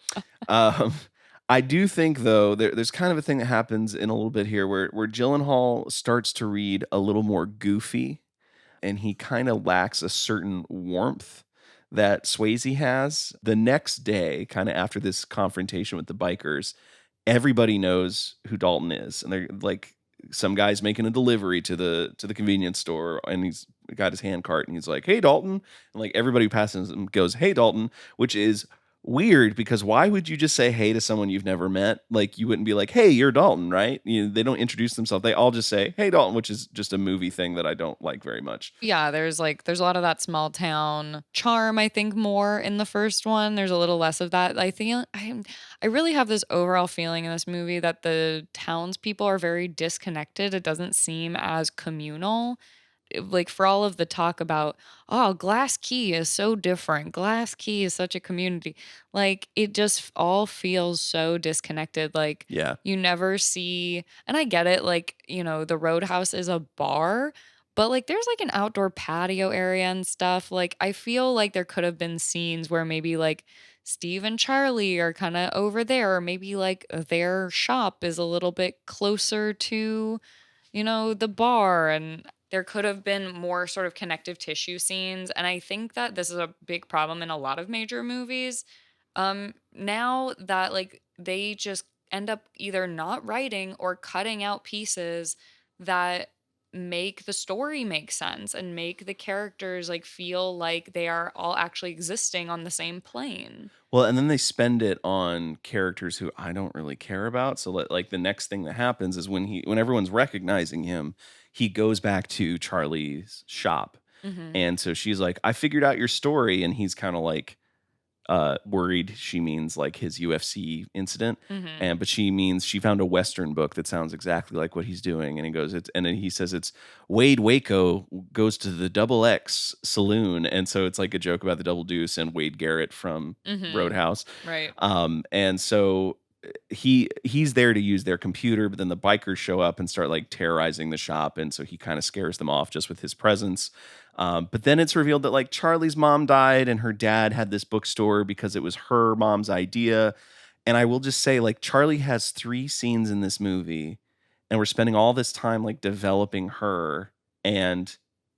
I do think though there's kind of a thing that happens in a little bit here where Gyllenhaal starts to read a little more goofy, and he kind of lacks a certain warmth that Swayze has. The next day, kind of after this confrontation with the bikers, everybody knows who Dalton is, and they're like, some guy's making a delivery to the convenience store, and he's got his hand cart, and he's like, "Hey, Dalton," and like everybody who passes him goes, "Hey, Dalton," which is weird, because why would you just say hey to someone you've never met? Like, you wouldn't be like, "Hey, you're Dalton," right? They don't introduce themselves. They all just say, "Hey, Dalton," which is just a movie thing that I don't like very much. Yeah, there's a lot of that small town charm, I think, more in the first one. There's a little less of that. I think I really have this overall feeling in this movie that the townspeople are very disconnected. It doesn't seem as communal. Like, for all of the talk about, oh, Glass Key is so different. Glass Key is such a community. Like, it just all feels so disconnected. Like, Yeah. you never see, and I get it, like, the Roadhouse is a bar, But like there's like an outdoor patio area and stuff. Like I feel like there could have been scenes where maybe like Steve and Charlie are kind of over there, or maybe like their shop is a little bit closer to, the bar, and there could have been more sort of connective tissue scenes. And I think that this is a big problem in a lot of major movies. Now that like they just end up either not writing or cutting out pieces that make the story make sense and make the characters like feel like they are all actually existing on the same plane. Well, and then they spend it on characters who I don't really care about. So like the next thing that happens is when everyone's recognizing him, he goes back to Charlie's shop. Mhm. And so she's like, "I figured out your story," and he's kind of like worried she means like his UFC incident, Mhm. but she means she found a Western book that sounds exactly like what he's doing, and he goes, and then he says it's Wade Waco goes to the Double X Saloon, and so it's like a joke about the Double Deuce and Wade Garrett from Mhm. Roadhouse, Right. and so he's there to use their computer, but then the bikers show up and start like terrorizing the shop, and so he kind of scares them off just with his presence. But then it's revealed that like Charlie's mom died and her dad had this bookstore because it was her mom's idea. And I will just say, like, Charlie has 3 scenes in this movie, and we're spending all this time like developing her, and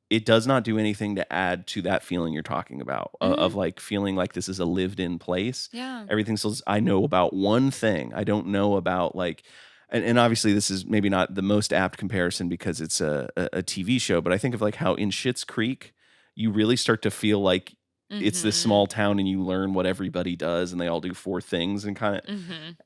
it does not do anything to add to that feeling you're talking about of Mhm. like feeling like this is a lived-in place. Yeah. Everything still I know about one thing. I don't know about like, and obviously this is maybe not the most apt comparison because it's a TV show, but I think of like how in Schitt's Creek, you really start to feel like it's this Mhm. small town and you learn what everybody does and they all do 4 things and kind of, Mhm.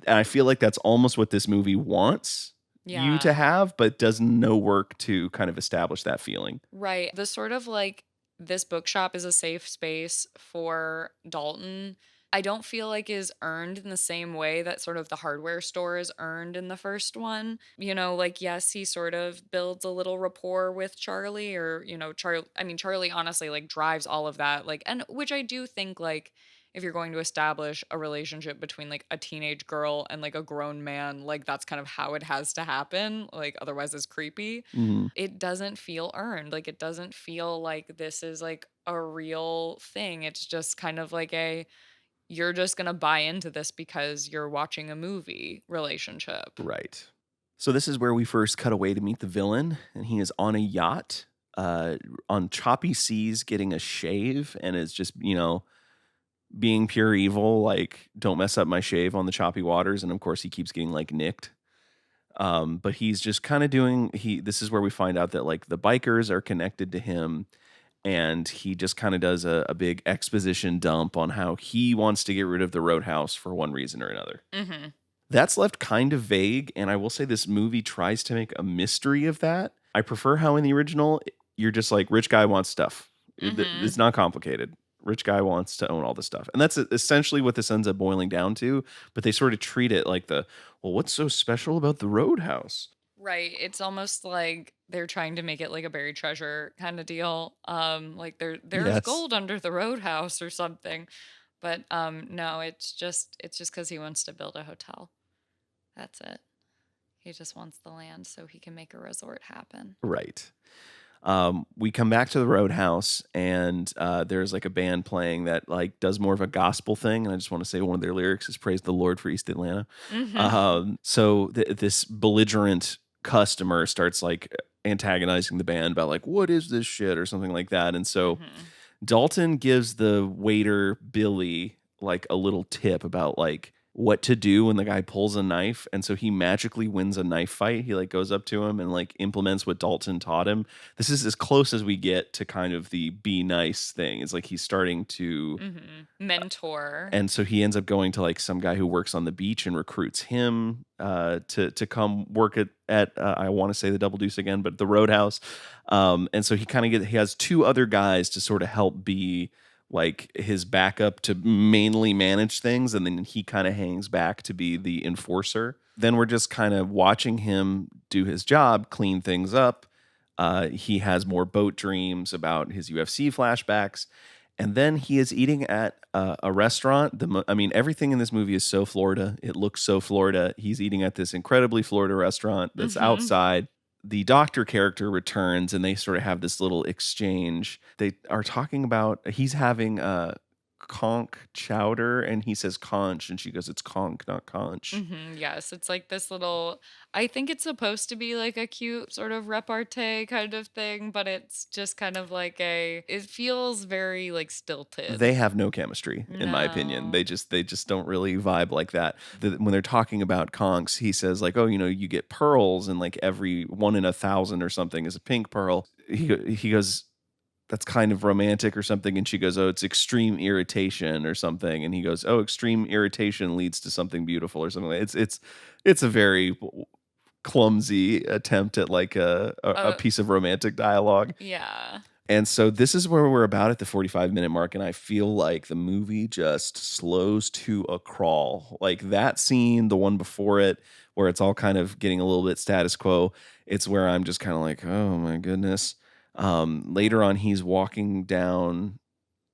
and I feel like that's almost what this movie wants you Yeah. to have, but does no work to kind of establish that feeling. Right. The sort of like this bookshop is a safe space for Dalton. I don't feel like is earned in the same way that sort of the hardware store is earned in the first one. Like yes, he sort of builds a little rapport with Charlie, or Charlie. I mean, Charlie honestly like drives all of that, like, and which I do think like if you're going to establish a relationship between like a teenage girl and like a grown man, like that's kind of how it has to happen. Like otherwise, it's creepy. Mhm. It doesn't feel earned. Like it doesn't feel like this is like a real thing. It's just kind of like you're just going to buy into this because you're watching a movie relationship. Right. So this is where we first cut away to meet the villain, and he is on a yacht, uh, on choppy seas, getting a shave, and is just being pure evil. Like, don't mess up my shave on the choppy waters, and of course he keeps getting like nicked. But he's just kind of doing he. This is where we find out that like the bikers are connected to him, and he just kind of does a big exposition dump on how he wants to get rid of the Roadhouse for one reason or another. Mhm. That's left kind of vague, and I will say this movie tries to make a mystery of that. I prefer how in the original, you're just like, rich guy wants stuff. Mhm. It's not complicated. Rich guy wants to own all the stuff. And that's essentially what this ends up boiling down to. But they sort of treat it like well, what's so special about the Roadhouse? Right. It's almost like they're trying to make it like a buried treasure kind of deal. Like there's Yes. gold under the roadhouse or something. But no, it's just cuz he wants to build a hotel. That's it. He just wants the land so he can make a resort happen. Right. We come back to the Roadhouse, and there's like a band playing that like does more of a gospel thing. And I just want to say one of their lyrics is "Praise the Lord for East Atlanta." Mhm. So this belligerent customer starts like antagonizing the band about like, what is this shit or something like that. And so Mhm. Dalton gives the waiter Billy like a little tip about like what to do when the guy pulls a knife, and so he magically wins a knife fight. He like goes up to him and like implements what Dalton taught him. This is as close as we get to kind of the be nice thing. It's like he's starting to, Mhm. Mentor. and so he ends up going to like some guy who works on the beach and recruits him to come work at I want to say the Double Deuce again, but the Roadhouse. And so he has 2 other guys to sort of help be like his backup to mainly manage things, and then he kind of hangs back to be the enforcer. Then we're just kind of watching him do his job, clean things up. He has more boat dreams about his UFC flashbacks, and then he is eating at a restaurant. I mean, everything in this movie is so Florida. It looks so Florida. He's eating at this incredibly Florida restaurant that's Mhm. outside. the doctor character returns and they sort of have this little exchange. They are talking about he's having a conch chowder and he says conch and she goes, it's conch, not conch. Yes, it's like this little. I think it's supposed to be like a cute sort of repartee kind of thing, but it's just kind of like a. It feels very like stilted. They have no chemistry, in my opinion. No. They just don't really vibe like that. When they're talking about conchs, he says like, oh, you get pearls and like every 1 in 1,000 or something is a pink pearl. He goes, that's kind of romantic or something, and she goes, oh, it's extreme irritation or something, and he goes, oh, extreme irritation leads to something beautiful or something. It's a very clumsy attempt at like a piece of romantic dialogue. Yeah. And so this is where we're about at the 45-minute mark, and I feel like the movie just slows to a crawl. Like that scene, the one before it, where it's all kind of getting a little bit status quo, it's where I'm just kind of like, oh my goodness. Later on, he's walking down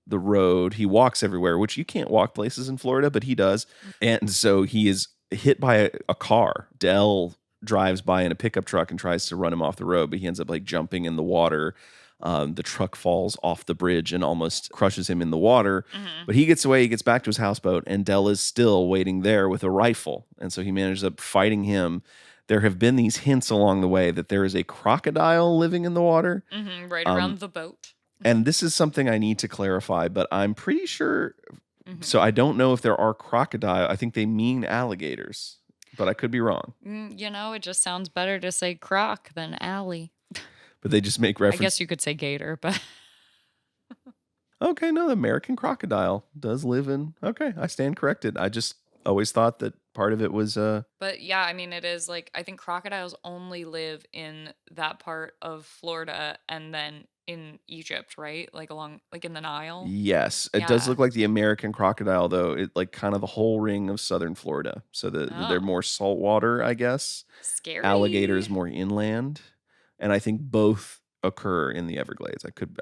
the road. He walks everywhere, which you can't walk places in Florida, but he does. And so he is hit by a car. Dell drives by in a pickup truck and tries to run him off the road, but he ends up like jumping in the water. The truck falls off the bridge and almost crushes him in the water. But he gets away. He gets back to his houseboat, and Dell is still waiting there with a rifle. And so he manages up fighting him. There have been these hints along the way that there is a crocodile living in the water. Right around the boat. And this is something I need to clarify, but I'm pretty sure. So I don't know if there are crocodile. I think they mean alligators, but I could be wrong. It just sounds better to say croc than alley. But they just make reference. I guess you could say gator, but. Okay, no, the American crocodile does live in. Okay, I stand corrected. I just always thought that part of it was. But yeah, I mean, it is like, I think crocodiles only live in that part of Florida and then in Egypt, right? Like like in the Nile. Yes, it does Yeah. look like the American crocodile, though. It like kind of the whole ring of southern Florida. So they're Oh. more saltwater, I guess. Scary. Alligators more inland, and I think both occur in the Everglades. I could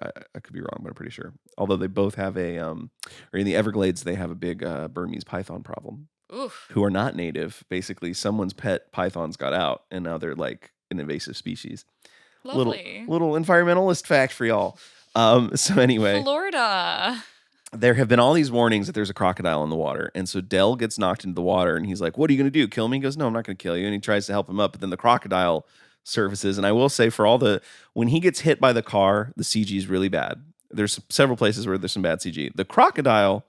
be wrong, but I'm pretty sure. Although they both have or in the Everglades they have a big Burmese python problem. Oof. Who are not native. Basically, someone's pet pythons got out, and now they're like an invasive species. Lovely. Little environmentalist fact for y'all. So anyway, Florida. there have been all these warnings that there's a crocodile in the water. And so Dell gets knocked into the water and he's like, what are you going to do? Kill me? He goes, no, I'm not going to kill you. And he tries to help him up. But then the crocodile surfaces. And I will say when he gets hit by the car, the CG is really bad. There's several places where there's some bad CG. The crocodile,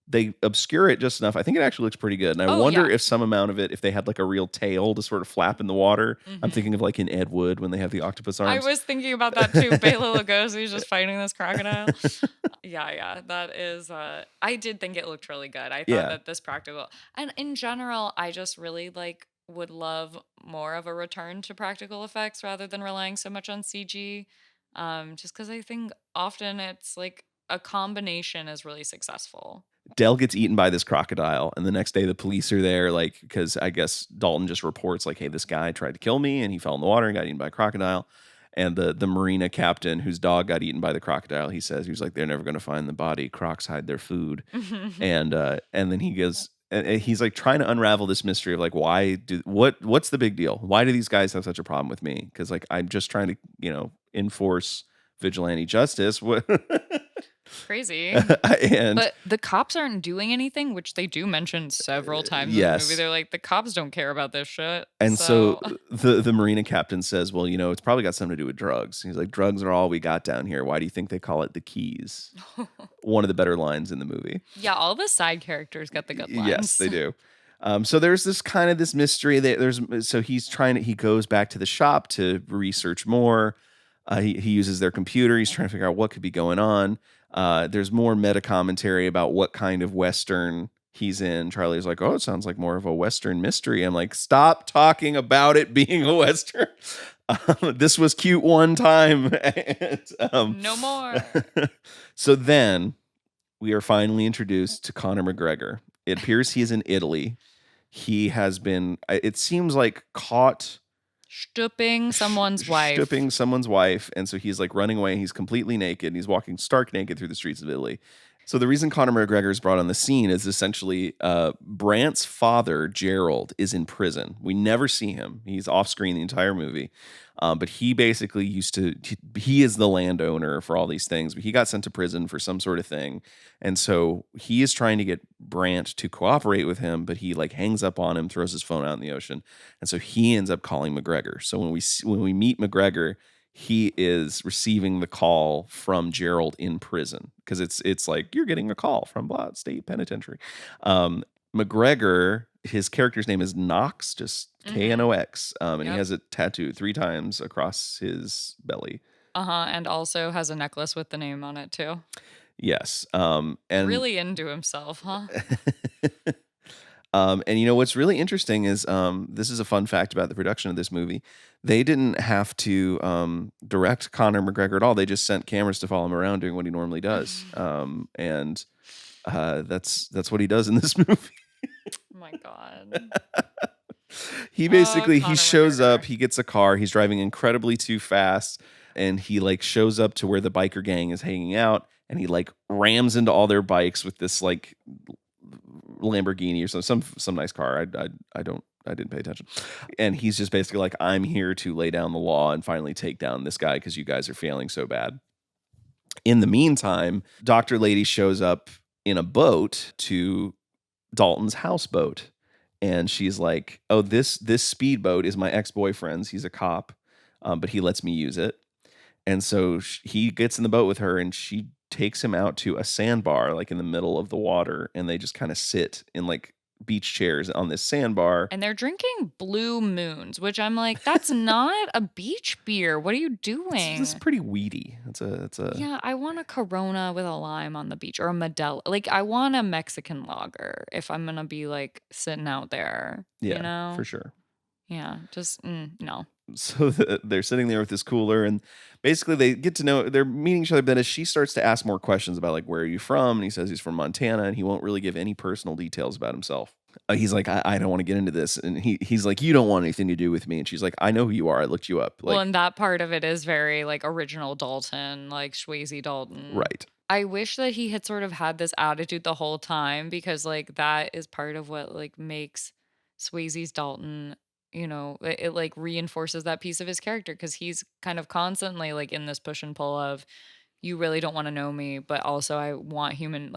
they obscure it just enough. I think it actually looks pretty good. And I wonder if some amount of it, if they had like a real tail to sort of flap in the water. I'm thinking of like in Ed Wood when they have the octopus arms. I was thinking about that too. Bela Lugosi's just fighting this crocodile. Yeah. That is, I did think it looked really good. I thought that this practical, and in general, I just really would love more of a return to practical effects rather than relying so much on CG. Just because I think often it's like a combination is really successful. Dell gets eaten by this crocodile, and the next day the police are there, like, because I guess Dalton just reports, like, hey, this guy tried to kill me, and he fell in the water and got eaten by a crocodile. And the marina captain, whose dog got eaten by the crocodile, he was like, they're never going to find the body. Crocs hide their food. And then he goes, and he's like trying to unravel this mystery of like, what's the big deal? Why do these guys have such a problem with me? Because like I'm just trying to enforce vigilante justice. Crazy. And but the cops aren't doing anything, which they do mention several times in the movie. They're like, the cops don't care about this shit. And so the marina captain says, well, it's probably got something to do with drugs. He's like, drugs are all we got down here. Why do you think they call it the Keys? One of the better lines in the movie. Yeah, all the side characters got the good lines. Yes, they do. So there's this mystery that so he goes back to the shop to research more. He uses their computer. He's trying to figure out what could be going on. There's more meta commentary about what kind of Western he's in. Charlie's like, oh, it sounds like more of a Western mystery. I'm like, stop talking about it being a Western. This was cute one time. And, no more. So then we are finally introduced to Conor McGregor. It appears he is in Italy. He has been, it seems like, caught stooping someone's wife. And so he's like running away. He's completely naked. He's walking stark naked through the streets of Italy. So the reason Conor McGregor is brought on the scene is essentially Brant's father, Gerald, is in prison. We never see him. He's off screen the entire movie. But he basically he is the landowner for all these things, but he got sent to prison for some sort of thing. And so he is trying to get Brant to cooperate with him, but he like hangs up on him, throws his phone out in the ocean. And so he ends up calling McGregor. So when we meet McGregor, he is receiving the call from Gerald in prison because it's like you're getting a call from blah state penitentiary. McGregor, his character's name is Knox, just Knox, and he has it tattooed 3 times across his belly. And also has a necklace with the name on it too. Yes, and really into himself, huh? And you know what's really interesting is this is a fun fact about the production of this movie. They didn't have to direct Conor McGregor at all. They just sent cameras to follow him around doing what he normally does, and that's what he does in this movie. Oh my God. He basically Conor he shows McGregor. up. He gets a car. He's driving incredibly too fast, and he like shows up to where the biker gang is hanging out, and he like rams into all their bikes with this like Lamborghini or some nice car. I didn't pay attention. And he's just basically like, I'm here to lay down the law and finally take down this guy because you guys are failing so bad. In the meantime, Dr. Lady shows up in a boat to Dalton's houseboat. And she's like, oh, this speedboat is my ex-boyfriend's. He's a cop, but he lets me use it. And so he gets in the boat with her and she takes him out to a sandbar, like in the middle of the water. And they just kind of sit in like beach chairs on this sandbar. And they're drinking Blue Moons, which I'm like, that's not a beach beer. What are you doing? It's pretty weedy. It's a Yeah, I want a Corona with a lime on the beach or a Modelo. Like, I want a Mexican lager if I'm gonna be like sitting out there. Yeah, you know? for sure. Yeah, just no. So they're sitting there with this cooler, and basically they get to know, they're meeting each other. But as she starts to ask more questions about like, where are you from? And he says he's from Montana, and he won't really give any personal details about himself. He's like, I don't want to get into this. And he's like, you don't want anything to do with me. And she's like, I know who you are. I looked you up. Like, Well, and that part of it is very like original Dalton, like Swayze Dalton. right. I wish that he had sort of had this attitude the whole time because like that is part of what like makes Swayze's Dalton, it like reinforces that piece of his character because he's kind of constantly like in this push and pull of you really don't want to know me, but also I want human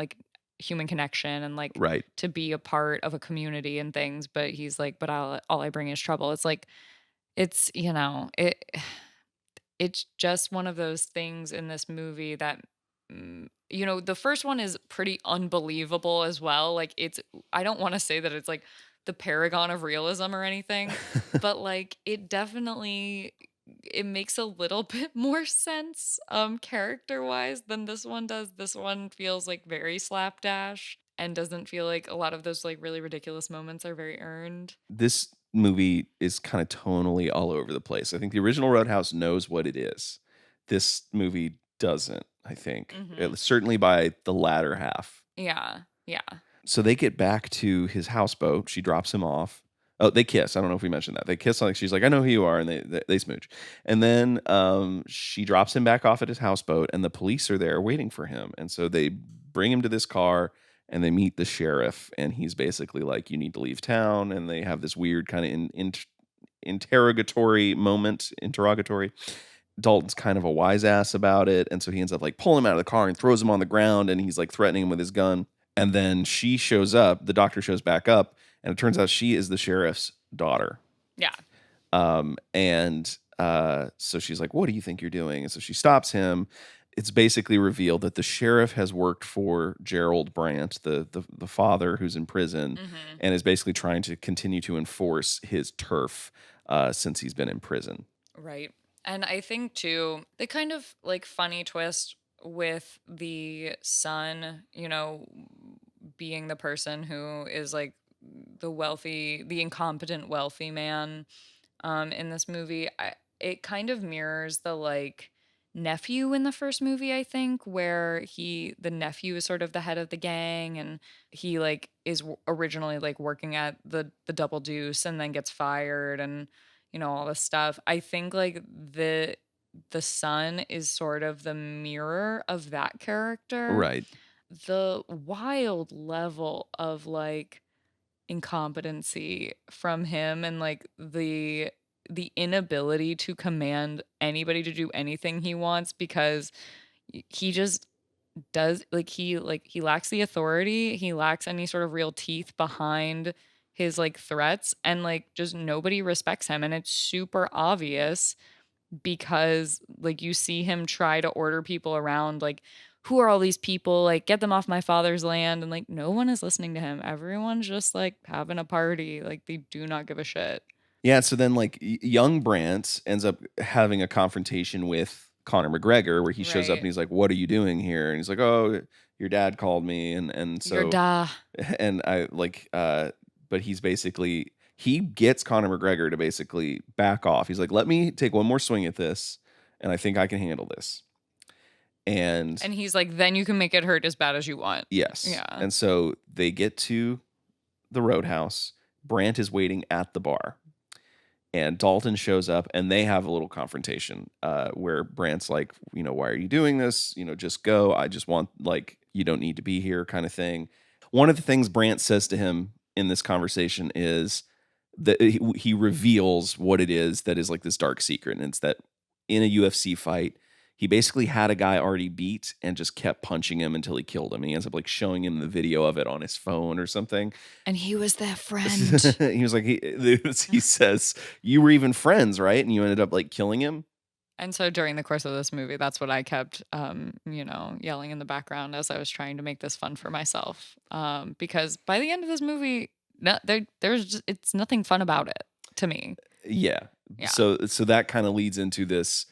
connection and like Right. to be a part of a community and things. But he's like, but all I bring is trouble. It's like, it's, it's just one of those things in this movie that, the first one is pretty unbelievable as well. Like I don't want to say that it's like the paragon of realism or anything, but like it definitely it makes a little bit more sense character wise than this one does. This one feels like very slapdash and doesn't feel like a lot of those like really ridiculous moments are very earned. This movie is kind of tonally all over the place. I think the original Roadhouse knows what it is. This movie doesn't, I think. Certainly by the latter half. Yeah. Yeah. So they get back to his houseboat. She drops him off. Oh, they kiss. I don't know if we mentioned that. They kiss, like she's like, I know who you are, and they smooch. And then she drops him back off at his houseboat, and the police are there waiting for him. And so they bring him to this car, and they meet the sheriff, and he's basically like, you need to leave town. And they have this weird kind of interrogatory. Dalton's kind of a wise ass about it, and so he ends up like pulling him out of the car and throws him on the ground, and he's like threatening him with his gun. And then she shows up, the doctor shows back up, and it turns out she is the sheriff's daughter. Yeah. So she's like, what do you think you're doing? And so she stops him. It's basically revealed that the sheriff has worked for Gerald Brant, the father who's in prison, and is basically trying to continue to enforce his turf since he's been in prison. Right. And I think too, the kind of like funny twist with the son, being the person who is like the incompetent wealthy man in this movie, it kind of mirrors the like nephew in the first movie, I think, where the nephew is sort of the head of the gang and he like is originally like working at the Double Deuce and then gets fired and all this stuff. I think like the son is sort of the mirror of that character. Right. the wild level of like incompetency from him and like the inability to command anybody to do anything he wants because he just does he lacks the authority, he lacks any sort of real teeth behind his like threats, and like just nobody respects him, and it's super obvious because like you see him try to order people around, like, who are all these people, like, get them off my father's land, and like no one is listening to him, everyone's just like having a party, like they do not give a shit. Yeah, so then like young Brant ends up having a confrontation with Conor McGregor where he shows up and Right. he's like, "What are you doing here?" And he's like, "Oh, your dad called me." And You're so da. and I like but he's basically he gets Conor McGregor to basically back off. He's like, "Let me take one more swing at this and I think I can handle this." And And he's like, then you can make it hurt as bad as you want. yes. Yeah. And so they get to the Roadhouse. Brant is waiting at the bar. And Dalton shows up and they have a little confrontation where Brant's like, why are you doing this? Just go. I just want, like, you don't need to be here kind of thing. One of the things Brant says to him in this conversation is that he reveals what it is that is like this dark secret. And it's that in a UFC fight, he basically had a guy already beat and just kept punching him until he killed him. And he ends up like showing him the video of it on his phone or something. And he was their friend. He was like, he says, you were even friends, right? And you ended up like killing him. And so during the course of this movie, that's what I kept, yelling in the background as I was trying to make this fun for myself. Because by the end of this movie, it's nothing fun about it to me. Yeah. Yeah. So that kind of leads into this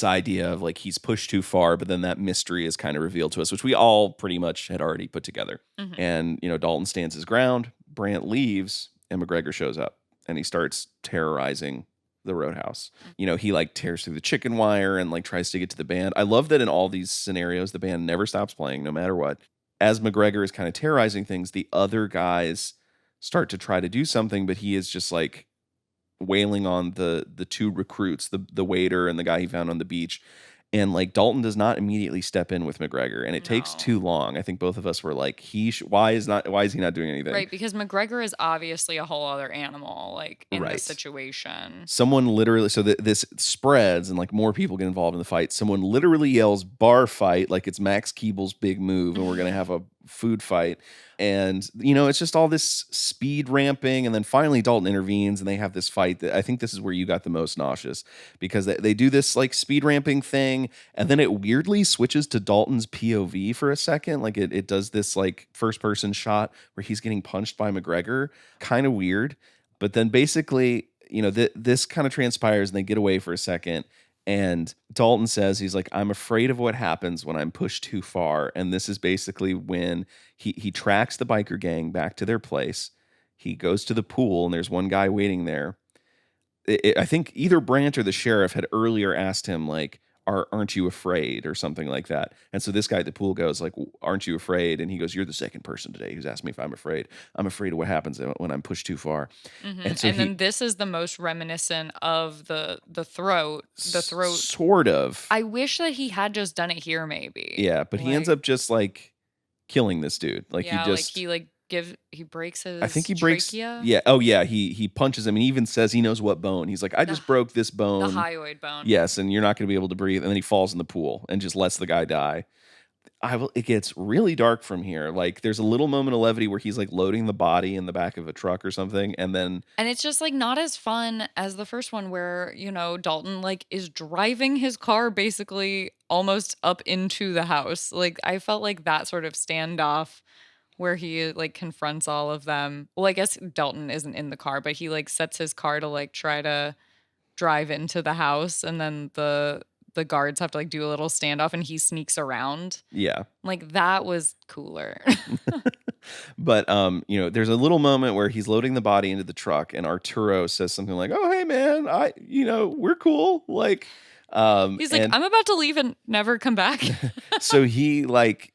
idea of like he's pushed too far, but then that mystery is kind of revealed to us, which we all pretty much had already put together. Mm-hmm. And Dalton stands his ground, Brant leaves, and McGregor shows up and he starts terrorizing the Roadhouse. He like tears through the chicken wire and like tries to get to the band. I love that in all these scenarios, the band never stops playing no matter what. As McGregor is kind of terrorizing things, the other guys start to try to do something, but he is just like wailing on the two recruits, the waiter and the guy he found on the beach. And like Dalton does not immediately step in with McGregor, and it takes too long. I think both of us were like, why is he not doing anything? Right, because McGregor is obviously a whole other animal, like in Right. this situation. Someone literally, so this spreads and like more people get involved in the fight. Someone literally yells "bar fight" like it's Max Keeble's big move, and we're gonna have a food fight. And it's just all this speed ramping, and then finally Dalton intervenes, and they have this fight that I think this is where you got the most nauseous, because they do this like speed ramping thing, and then it weirdly switches to Dalton's POV for a second, like it does this like first person shot where he's getting punched by McGregor, kind of weird. But then basically, this kind of transpires, and they get away for a second. And Dalton says, he's like, I'm afraid of what happens when I'm pushed too far. And this is basically when he tracks the biker gang back to their place. He goes to the pool, and there's one guy waiting there. I think either Brant or the sheriff had earlier asked him, like, aren't you afraid, or something like that. And so this guy at the pool goes like, aren't you afraid? And he goes, you're the second person today who's asked me if I'm afraid. I'm afraid of what happens when I'm pushed too far. Mm-hmm. And so then this is the most reminiscent of the throat. The throat. Sort of. I wish that he had just done it here, maybe. Yeah, but he ends up just like killing this dude. Like he breaks his I think he breaks trachea? Yeah. Oh yeah, he punches him, and he even says he knows what bone. He's like, I just broke this bone. The hyoid bone. Yes, and you're not going to be able to breathe. And then he falls in the pool and just lets the guy die. It gets really dark from here. Like there's a little moment of levity where he's like loading the body in the back of a truck or something, and it's just like not as fun as the first one where, Dalton like is driving his car basically almost up into the house. Like I felt like that sort of standoff where he like confronts all of them. Well, I guess Dalton isn't in the car, but he like sets his car to like try to drive into the house, and then the guards have to like do a little standoff, and he sneaks around. Yeah. Like that was cooler. But there's a little moment where he's loading the body into the truck, and Arturo says something like, "Oh, hey man, we're cool." Like he's like, I'm about to leave and never come back. So he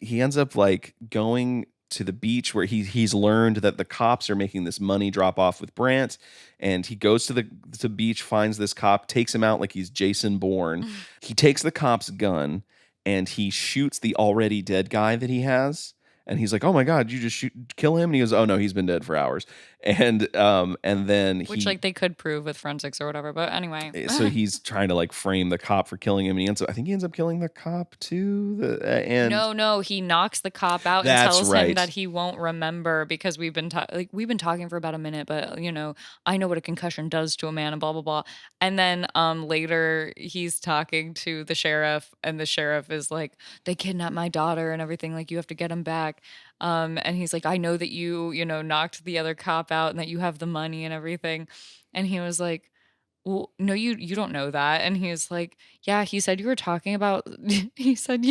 ends up like going to the beach where he's learned that the cops are making this money drop off with Brant, and he goes to the beach, finds this cop, takes him out like he's Jason Bourne. He takes the cop's gun and he shoots the already dead guy that he has, And he's like, "Oh my God, you just kill him?" And he goes, "Oh no, he's been dead for hours." And then Which like they could prove with forensics or whatever. But anyway. so he's trying to like frame the cop for killing him, and I think he ends up killing the cop too. And No, he knocks the cop out and That's tells right. him that he won't remember because we've been talking for about a minute, but I know what a concussion does to a man and blah blah blah. And then later he's talking to the sheriff, and the sheriff is like, "They kidnapped my daughter and everything, like you have to get him back." And he's like, "I know that you knocked the other cop out and that you have the money and everything." And he was like, "Well, no, you don't know that." And he was like, "Yeah, he said you were talking about he said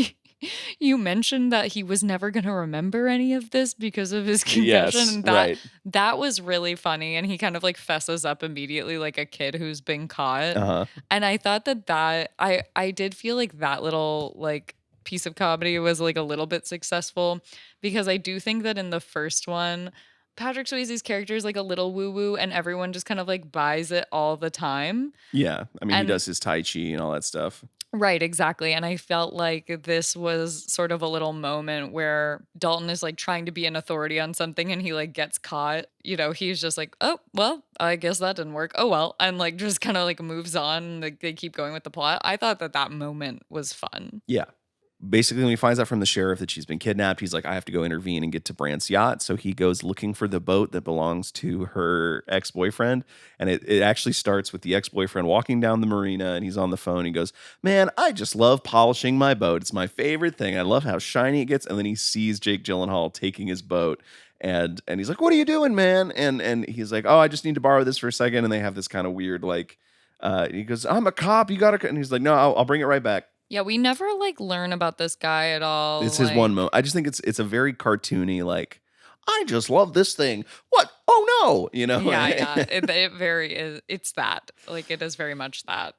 you mentioned that he was never going to remember any of this because of his concussion." Yes, And right. that was really funny, and he kind of like fesses up immediately like a kid who's been caught. Uh-huh. And I thought that I did feel like that little like piece of comedy was like a little bit successful, because I do think that in the first one Patrick Swayze's character is like a little woo woo, and everyone just kind of like buys it all the time. Yeah, I mean, he And does his Tai Chi and all that stuff. right, exactly. And I felt like this was sort of a little moment where Dalton is like trying to be an authority on something and he like gets caught. He's just like, "Oh, well, I guess that didn't work. Oh, well." And like just kind of like moves on. And, like, they keep going with the plot. I thought that moment was fun. Yeah. Basically, when he finds out from the sheriff that she's been kidnapped, he's like, "I have to go intervene and get to Brandt's yacht." So he goes looking for the boat that belongs to her ex-boyfriend. And it actually starts with the ex-boyfriend walking down the marina, and he's on the phone. He goes, "Man, I just love polishing my boat. It's my favorite thing. I love how shiny it gets." And then he sees Jake Gyllenhaal taking his boat. And he's like, "What are you doing, man?" And he's like, "Oh, I just need to borrow this for a second." And they have this kind of weird, like, he goes, "I'm a cop. You got to," and he's like, "No, I'll bring it right back." Yeah, we never like learn about this guy at all. It's his one moment. I just think it's a very cartoony, like, "I just love this thing. What? Oh no!" Yeah. It very is. It's that. Like, it is very much that.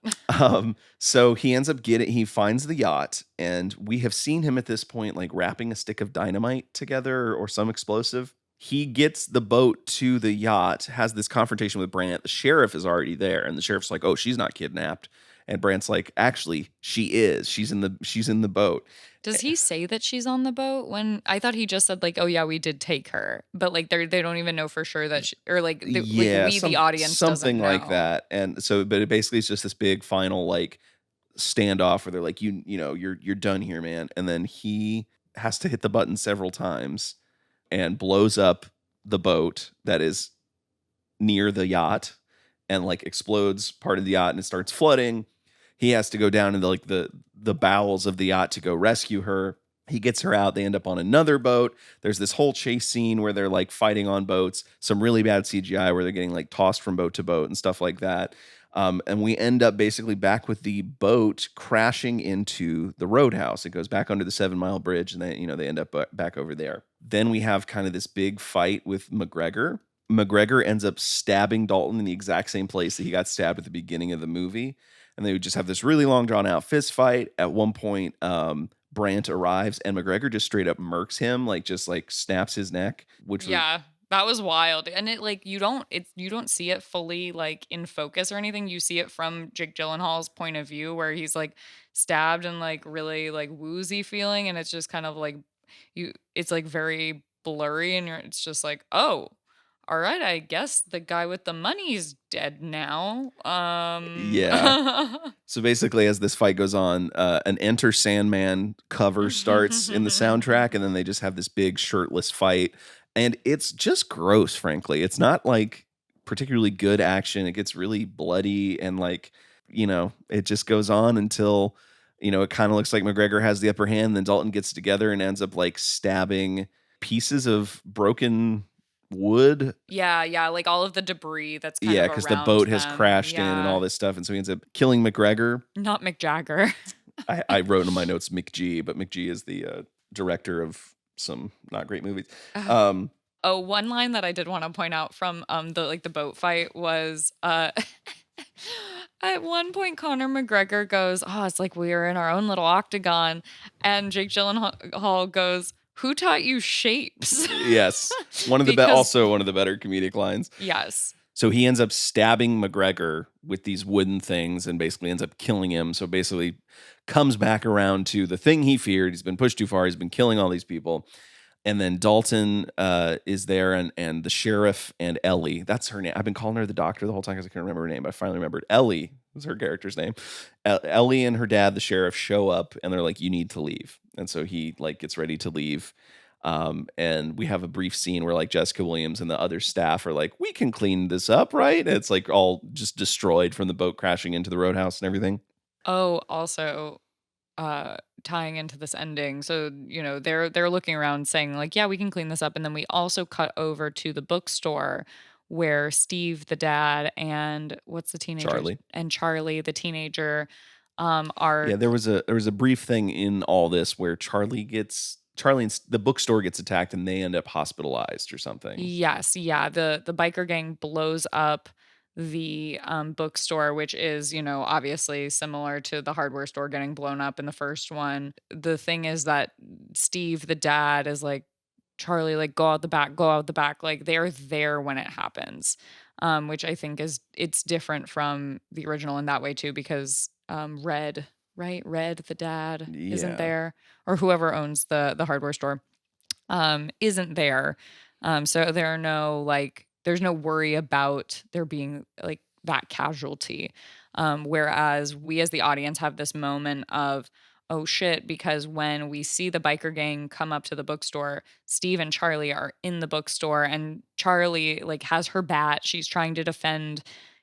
So he ends up he finds the yacht, and we have seen him at this point, like wrapping a stick of dynamite together or some explosive. He gets the boat to the yacht, has this confrontation with Brandt. The sheriff is already there, and the sheriff's like, "Oh, she's not kidnapped." And Brandt's like, "Actually, she is. She's in the boat." Does he say that she's on the boat? When I thought he just said like, "Oh yeah, we did take her," but like they don't even know for sure that or like the audience something doesn't like know. that. And so, but it basically is just this big final like standoff where they're like, you're done here, man." And then he has to hit the button several times and blows up the boat that is near the yacht, and like explodes part of the yacht, and it starts flooding. He has to go down into like the bowels of the yacht to go rescue her. He gets her out. They end up on another boat. There's this whole chase scene where they're like fighting on boats. Some really bad CGI where they're getting like tossed from boat to boat and stuff like that. And we end up basically back with the boat crashing into the roadhouse. It goes back under the 7 Mile Bridge, and then they end up back over there. Then we have kind of this big fight with McGregor. McGregor ends up stabbing Dalton in the exact same place that he got stabbed at the beginning of the movie. And they would just have this really long drawn out fist fight. At one point, Brandt arrives and McGregor just straight up murks him, like just like snaps his neck, which Yeah, that was wild. And it like you don't see it fully like in focus or anything. You see it from Jake Gyllenhaal's point of view where he's like stabbed and like really like woozy feeling, and it's just kind of like it's like very blurry, and it's just like, "Oh, all right, I guess the guy with the money's dead now." Yeah. So basically, as this fight goes on, an Enter Sandman cover starts in the soundtrack, and then they just have this big shirtless fight. And it's just gross, frankly. It's not like particularly good action. It gets really bloody, and like, it just goes on until, it kind of looks like McGregor has the upper hand. Then Dalton gets together and ends up like stabbing pieces of broken wood. Yeah, like all of the debris that's kind of because the around boat has them. crashed in and all this stuff, and so he ends up killing McGregor. Not McJagger. I wrote in my notes McG, but McG is the director of some not great movies. Oh, one line that I did want to point out from the boat fight was at one point Conor McGregor goes, "Oh, it's like we were in our own little octagon," and Jake Gyllenhaal goes, "Who taught you shapes?" Yes. Also one of the better comedic lines. Yes. So he ends up stabbing McGregor with these wooden things and basically ends up killing him. So basically comes back around to the thing he feared. He's been pushed too far. He's been killing all these people. And then Dalton is there, and the sheriff and Ellie. That's her name. I've been calling her the doctor the whole time because I couldn't remember her name. But I finally remembered. Ellie was her character's name. Ellie and her dad, the sheriff, show up, and they're like, "You need to leave." And so he like gets ready to leave. And we have a brief scene where like Jessica Williams and the other staff are like, "We can clean this up, right?" And it's like all just destroyed from the boat crashing into the roadhouse and everything. Oh, also, tying into this ending. So, they're looking around saying like, yeah, we can clean this up. And then we also cut over to the bookstore where Steve, the dad, and what's the teenager? Charlie. And Charlie, the teenager, are. Yeah, there was a brief thing in all this where Charlie and the bookstore gets attacked and they end up hospitalized or something. Yes, yeah. The biker gang blows up the bookstore, which is, obviously similar to the hardware store getting blown up in the first one. The thing is that Steve, the dad, is like, Charlie, like, go out the back, go out the back. Like, they're there when it happens, which I think it's different from the original in that way too, because Red, right? Red, the dad, isn't Yeah. there, or whoever owns the hardware store, isn't there. So there's no worry about there being like that casualty. Whereas we as the audience have this moment of, oh shit, because when we see the biker gang come up to the bookstore, Steve and Charlie are in the bookstore, and Charlie like has her bat. She's trying to defend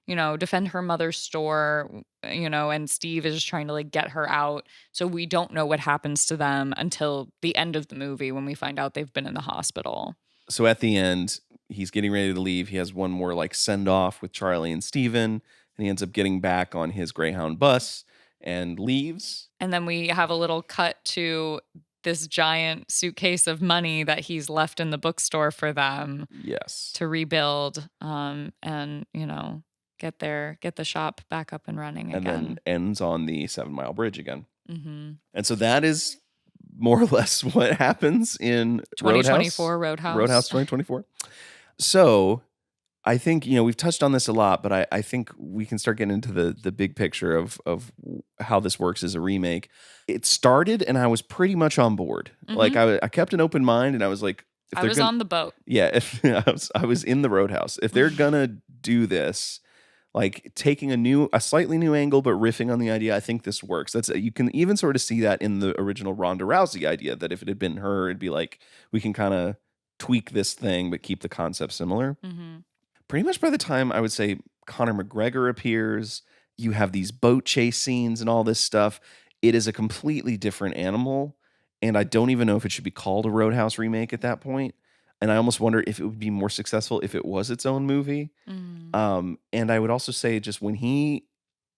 her mother's store, and Steve is just trying to like get her out. So we don't know what happens to them until the end of the movie when we find out they've been in the hospital. So at the end, he's getting ready to leave. He has one more like send off with Charlie and Steven, and he ends up getting back on his Greyhound bus and leaves. And then we have a little cut to this giant suitcase of money that he's left in the bookstore for them. Yes. To rebuild, and get the shop back up and running and again. then ends on the 7 Mile Bridge again. Mm-hmm. And so that is more or less what happens in 2024 Roadhouse. Roadhouse 2024. So I think, we've touched on this a lot, but I think we can start getting into the big picture of how this works as a remake. It started and I was pretty much on board. Mm-hmm. Like I kept an open mind and I was like, I was on the boat. Yeah, if I was in the Roadhouse. If they're gonna do this, like taking a slightly new angle, but riffing on the idea, I think this works. You can even sort of see that in the original Ronda Rousey idea, that if it had been her, it'd be like, we can kind of tweak this thing, but keep the concept similar. Mm-hmm. Pretty much by the time I would say Conor McGregor appears, you have these boat chase scenes and all this stuff. It is a completely different animal. And I don't even know if it should be called a Roadhouse remake at that point. And I almost wonder if it would be more successful if it was its own movie. Mm. And I would also say just when he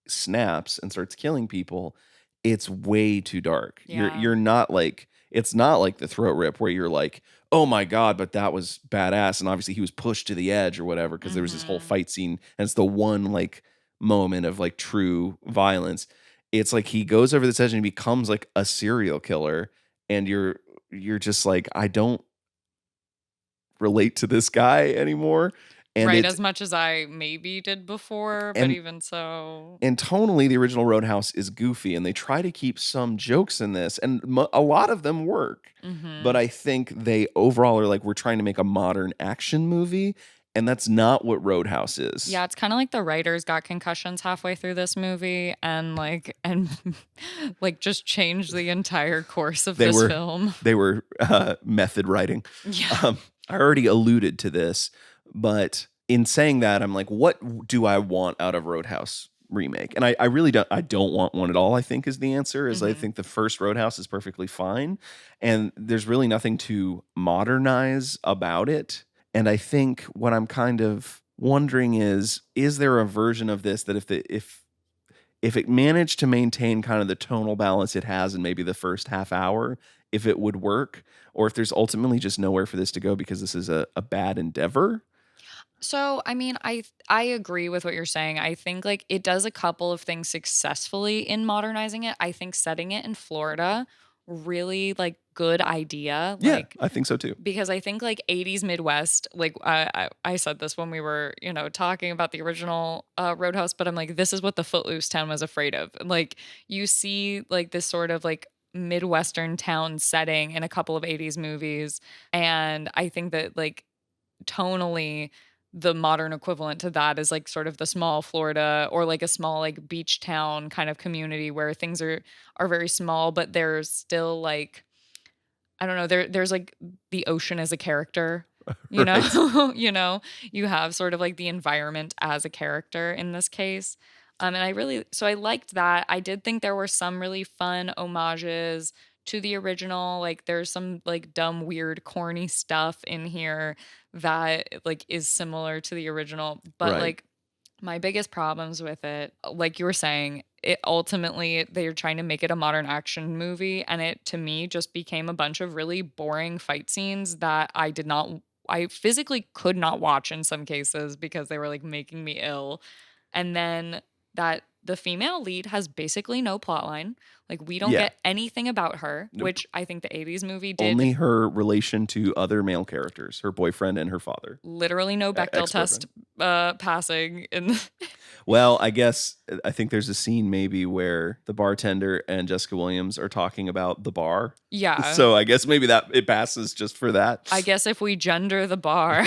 snaps and starts killing people, it's way too dark. Yeah. You're not like, it's not like the throat rip where you're like, oh my God, but that was badass. And obviously he was pushed to the edge or whatever, because there was this whole fight scene. And it's the one like moment of like true violence. It's like he goes over this edge and he becomes like a serial killer. And you're just like, I don't relate to this guy anymore. And right, as much as I maybe did before, but even so. And tonally, the original Roadhouse is goofy, and they try to keep some jokes in this, and a lot of them work. Mm-hmm. But I think they overall are like, we're trying to make a modern action movie, and that's not what Roadhouse is. Yeah, it's kind of like the writers got concussions halfway through this movie and just changed the entire course of this film. They were method writing. Yeah. I already alluded to this, but in saying that, I'm like, what do I want out of Roadhouse remake? And I really don't want one at all, I think is the answer. I think the first Roadhouse is perfectly fine. And there's really nothing to modernize about it. And I think what I'm kind of wondering is there a version of this that if it managed to maintain kind of the tonal balance it has in maybe the first half hour, if it would work, or if there's ultimately just nowhere for this to go because this is a bad endeavor? So, I mean, I agree with what you're saying. I think like it does a couple of things successfully in modernizing it. I think setting it in Florida, really like good idea. Yeah, Like, I think so too. because I think like 80s Midwest, like I said this when we were, talking about the original Roadhouse, but I'm like, this is what the Footloose town was afraid of. Like you see like this sort of like Midwestern town setting in a couple of 80s movies. And I think that like tonally the modern equivalent to that is like sort of the small Florida or like a small like beach town kind of community where things are very small, but there's still like I don't know, there's like the ocean as a character, you know? Right. You know, you have sort of like the environment as a character in this case. And I liked that. I did think there were some really fun homages to the original. Like there's some like dumb, weird, corny stuff in here that like is similar to the original. But Right. like my biggest problems with it, like you were saying, it ultimately they're trying to make it a modern action movie, and it to me just became a bunch of really boring fight scenes that I physically could not watch in some cases because they were like making me ill. And then that the female lead has basically no plot line. Like we don't Yeah. get anything about her, Nope. which I think the 80s movie did. Only her relation to other male characters, her boyfriend and her father. Literally no Bechdel test passing in Well, I think there's a scene maybe where the bartender and Jessica Williams are talking about the bar. Yeah. So I guess maybe that it passes just for that. I guess if we gender the bar,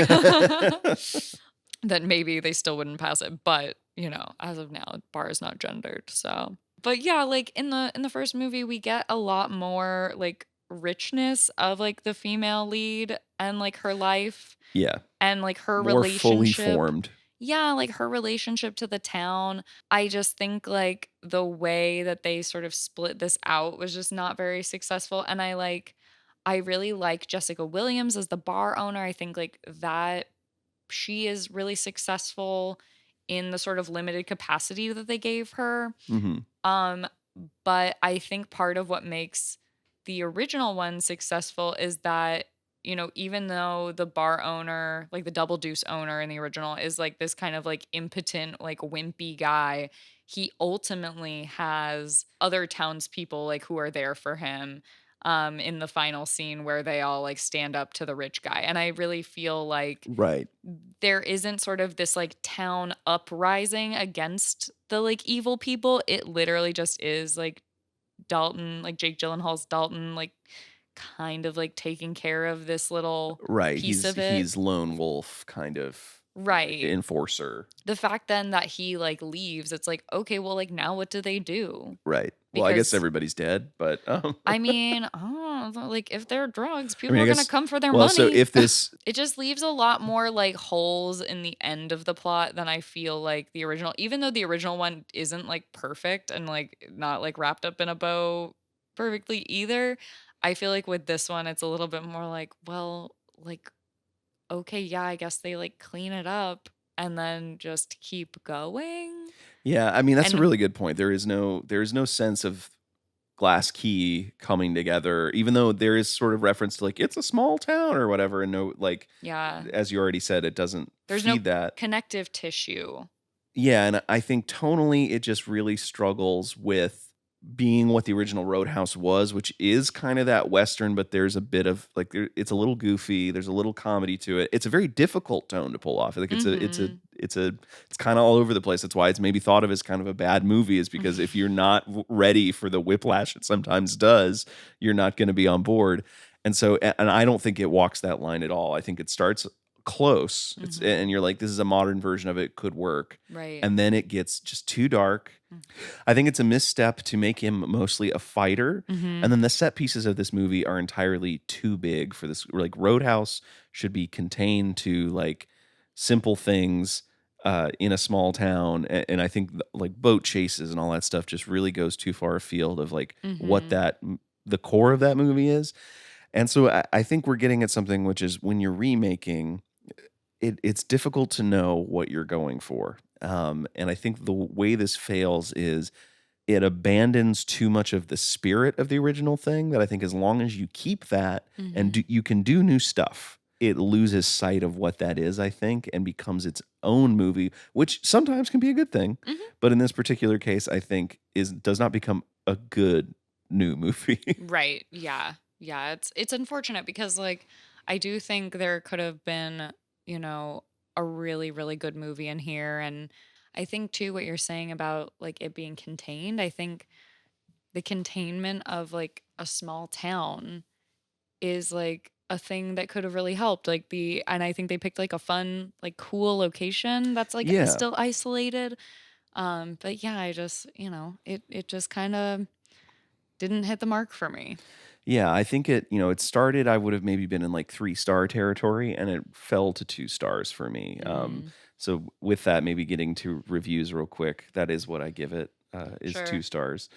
then maybe they still wouldn't pass it. But, you know, as of now, bar is not gendered. So, but yeah, like in the first movie, we get a lot more like richness of like the female lead and like her life Yeah. and like her More fully relationship. formed. Yeah, like her relationship to the town. I just think like the way that they sort of split this out was just not very successful. And I really like Jessica Williams as the bar owner. I think like that she is really successful in the sort of limited capacity that they gave her. Hmm. Um, but I think part of what makes the original one successful is that, you know, even though the bar owner, like the Double Deuce owner in the original, is like this kind of like impotent, like wimpy guy, he ultimately has other townspeople like who are there for him in the final scene where they all like stand up to the rich guy. And I really feel like Right. there isn't sort of this like town uprising against the like evil people. It literally just is like Dalton, like Jake Gyllenhaal's Dalton, like kind of like taking care of this little Right. piece of it. He's lone wolf kind of Right. enforcer. The fact then that he like leaves, it's like, okay, well, like now what do they do? Right. Well, I guess Because everybody's dead, but I mean, oh, like if they're drugs, people I are gonna guess- come for their well, money. so if this It just leaves a lot more like holes in the end of the plot than I feel like the original, even though the original one isn't like perfect and like not like wrapped up in a bow perfectly either. I feel like with this one, it's a little bit more like, well, like, okay, yeah, I guess they like clean it up and then just keep going. Yeah, I mean that's a And- really good point. There is no sense of Glass Key coming together, even though there is sort of reference to like it's a small town or whatever, and no, like Yeah, as you already said, it doesn't there's feed no that. connective tissue. Yeah, and I think tonally it just really struggles with being what the original Roadhouse was, which is kind of that Western, but there's a bit of like it's a little goofy. There's a little comedy to it. It's a very difficult tone to pull off. Like Mhm. it's kind of all over the place. That's why it's maybe thought of as kind of a bad movie, is because if you're not ready for the whiplash it sometimes does, you're not going to be on board. And so, and I don't think it walks that line at all. I think it starts close. It's Mhm. and you're like, this is a modern version of it, could work. Right. And then it gets just too dark. Mhm. I think it's a misstep to make him mostly a fighter. Mhm. And then the set pieces of this movie are entirely too big for this. Like Roadhouse should be contained to like simple things in a small town. And I think like boat chases and all that stuff just really goes too far afield of like what Mhm. the core of that movie is. And so I think we're getting at something, which is when you're remaking, it's difficult to know what you're going for. And I think the way this fails is it abandons too much of the spirit of the original thing, that I think as long as you keep that and Mhm. you can do new stuff, it loses sight of what that is, I think, and becomes its own movie, which sometimes can be a good thing. Mhm. But in this particular case, I think does not become a good new movie. Right. Yeah. Yeah. It's unfortunate because like I do think there could have been, you know, a really, really good movie in here. And I think too what you're saying about like it being contained, I think the containment of like a small town is like a thing that could have really helped. And I think they picked like a fun, like cool location that's like Yeah. still isolated. But yeah, I just, it just kind of didn't hit the mark for me. Yeah, I think it started, I would have maybe been in like 3-star territory, and it fell to 2 stars for me. So with that, maybe getting to reviews real quick, that is what I give it, is Sure. 2 stars.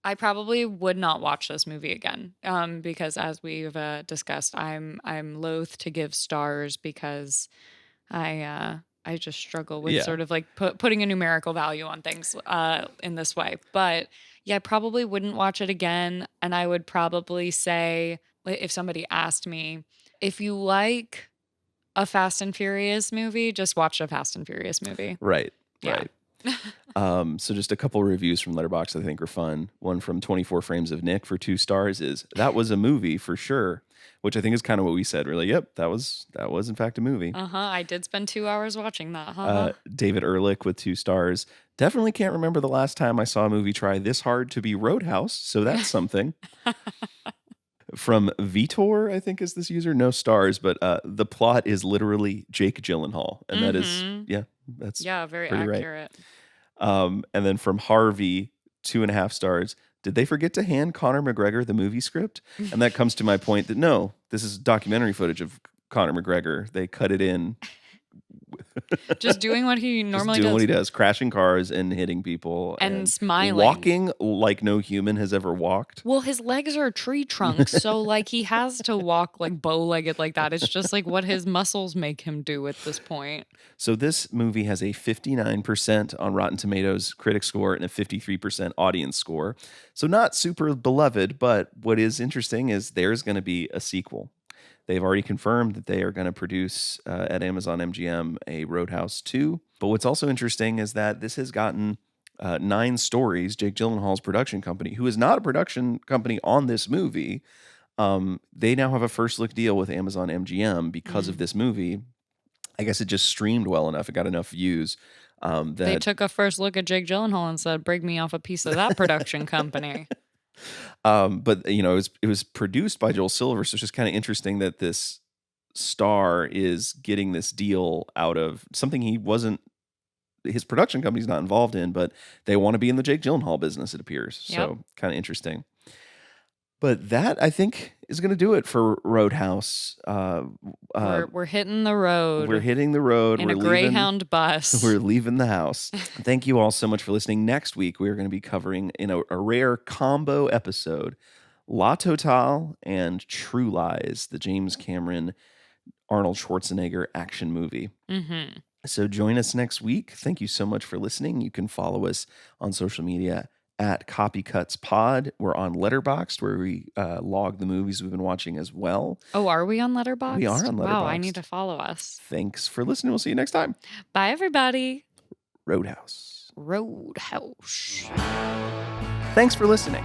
I probably would not watch this movie again, because as we've discussed, I'm loath to give stars because I just struggle with Yeah. sort of like putting a numerical value on things in this way. But yeah, I probably wouldn't watch it again, and I would probably say, if somebody asked me, if you like a Fast and Furious movie, just watch a Fast and Furious movie. Right. Yeah. Right. So just a couple reviews from Letterboxd I think are fun. One from 24 Frames of Nick for 2 stars is, that was a movie for sure, which I think is kind of what we said. We're like, yep, that was in fact a movie. I did spend 2 hours watching that. David Ehrlich with 2 stars. Definitely can't remember the last time I saw a movie try this hard to be Roadhouse, so that's something. From Vitor, I think is this user, no stars, but the plot is literally Jake Gyllenhaal, and that is, that's very pretty accurate. Right. And then from Harvey, 2.5 stars. Did they forget to hand Conor McGregor the movie script? And that comes to my point that no, this is documentary footage of Conor McGregor. They cut it in. Just doing what he normally doing what he does, crashing cars and hitting people and smiling, walking like no human has ever walked. Well, his legs are tree trunks, so like he has to walk like bow-legged like that. It's just like what his muscles make him do at this point. So this movie has a 59% on Rotten Tomatoes critic score and a 53% audience score. So not super beloved, but what is interesting is there's going to be a sequel. They've already confirmed that they are going to produce at Amazon MGM a Roadhouse 2. But what's also interesting is that this has gotten 9 Stories, Jake Gyllenhaal's production company, who is not a production company on this movie. They now have a first look deal with Amazon MGM because of this movie. I guess it just streamed well enough. It got enough views. That they took a first look at Jake Gyllenhaal and said, "Break me off a piece of that production company." But it was produced by Joel Silver, so it's just kind of interesting that this star is getting this deal out of something his production company's not involved in, but they want to be in the Jake Gyllenhaal business, it appears. Yep. So kind of interesting. But that, I think, is going to do it for Roadhouse. We're hitting the road. We're hitting the road. In we're a Greyhound bus. We're leaving the house. Thank you all so much for listening. Next week, we are going to be covering, in a rare combo episode, La Totale and True Lies, the James Cameron, Arnold Schwarzenegger action movie. Mm-hmm. So join us next week. Thank you so much for listening. You can follow us on social media at Copycuts Pod. We're on Letterboxd, where we log the movies we've been watching as well. Oh, are we on Letterboxd? We are on Letterboxd. Wow, I need to follow us. Thanks for listening. We'll see you next time. Bye, everybody. Roadhouse. Thanks for listening.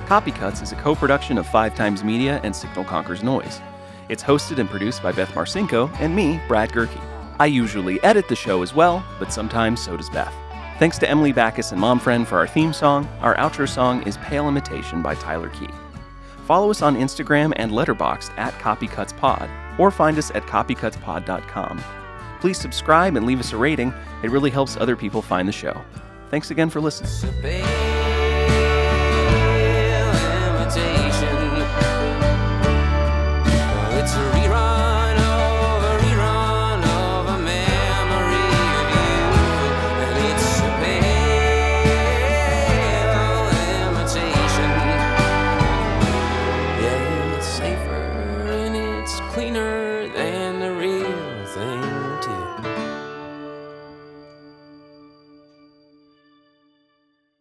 Copycuts is a co-production of 5 Times Media and Signal Conquers Noise. It's hosted and produced by Beth Marcinko and me, Brad Gerke. I usually edit the show as well, but sometimes so does Beth. Thanks to Emily Backus and Mom Friend for our theme song. Our outro song is Pale Imitation by Tyler Key. Follow us on Instagram and Letterboxd at CopycutsPod, or find us at copycutspod.com. Please subscribe and leave us a rating. It really helps other people find the show. Thanks again for listening. It's a rerun.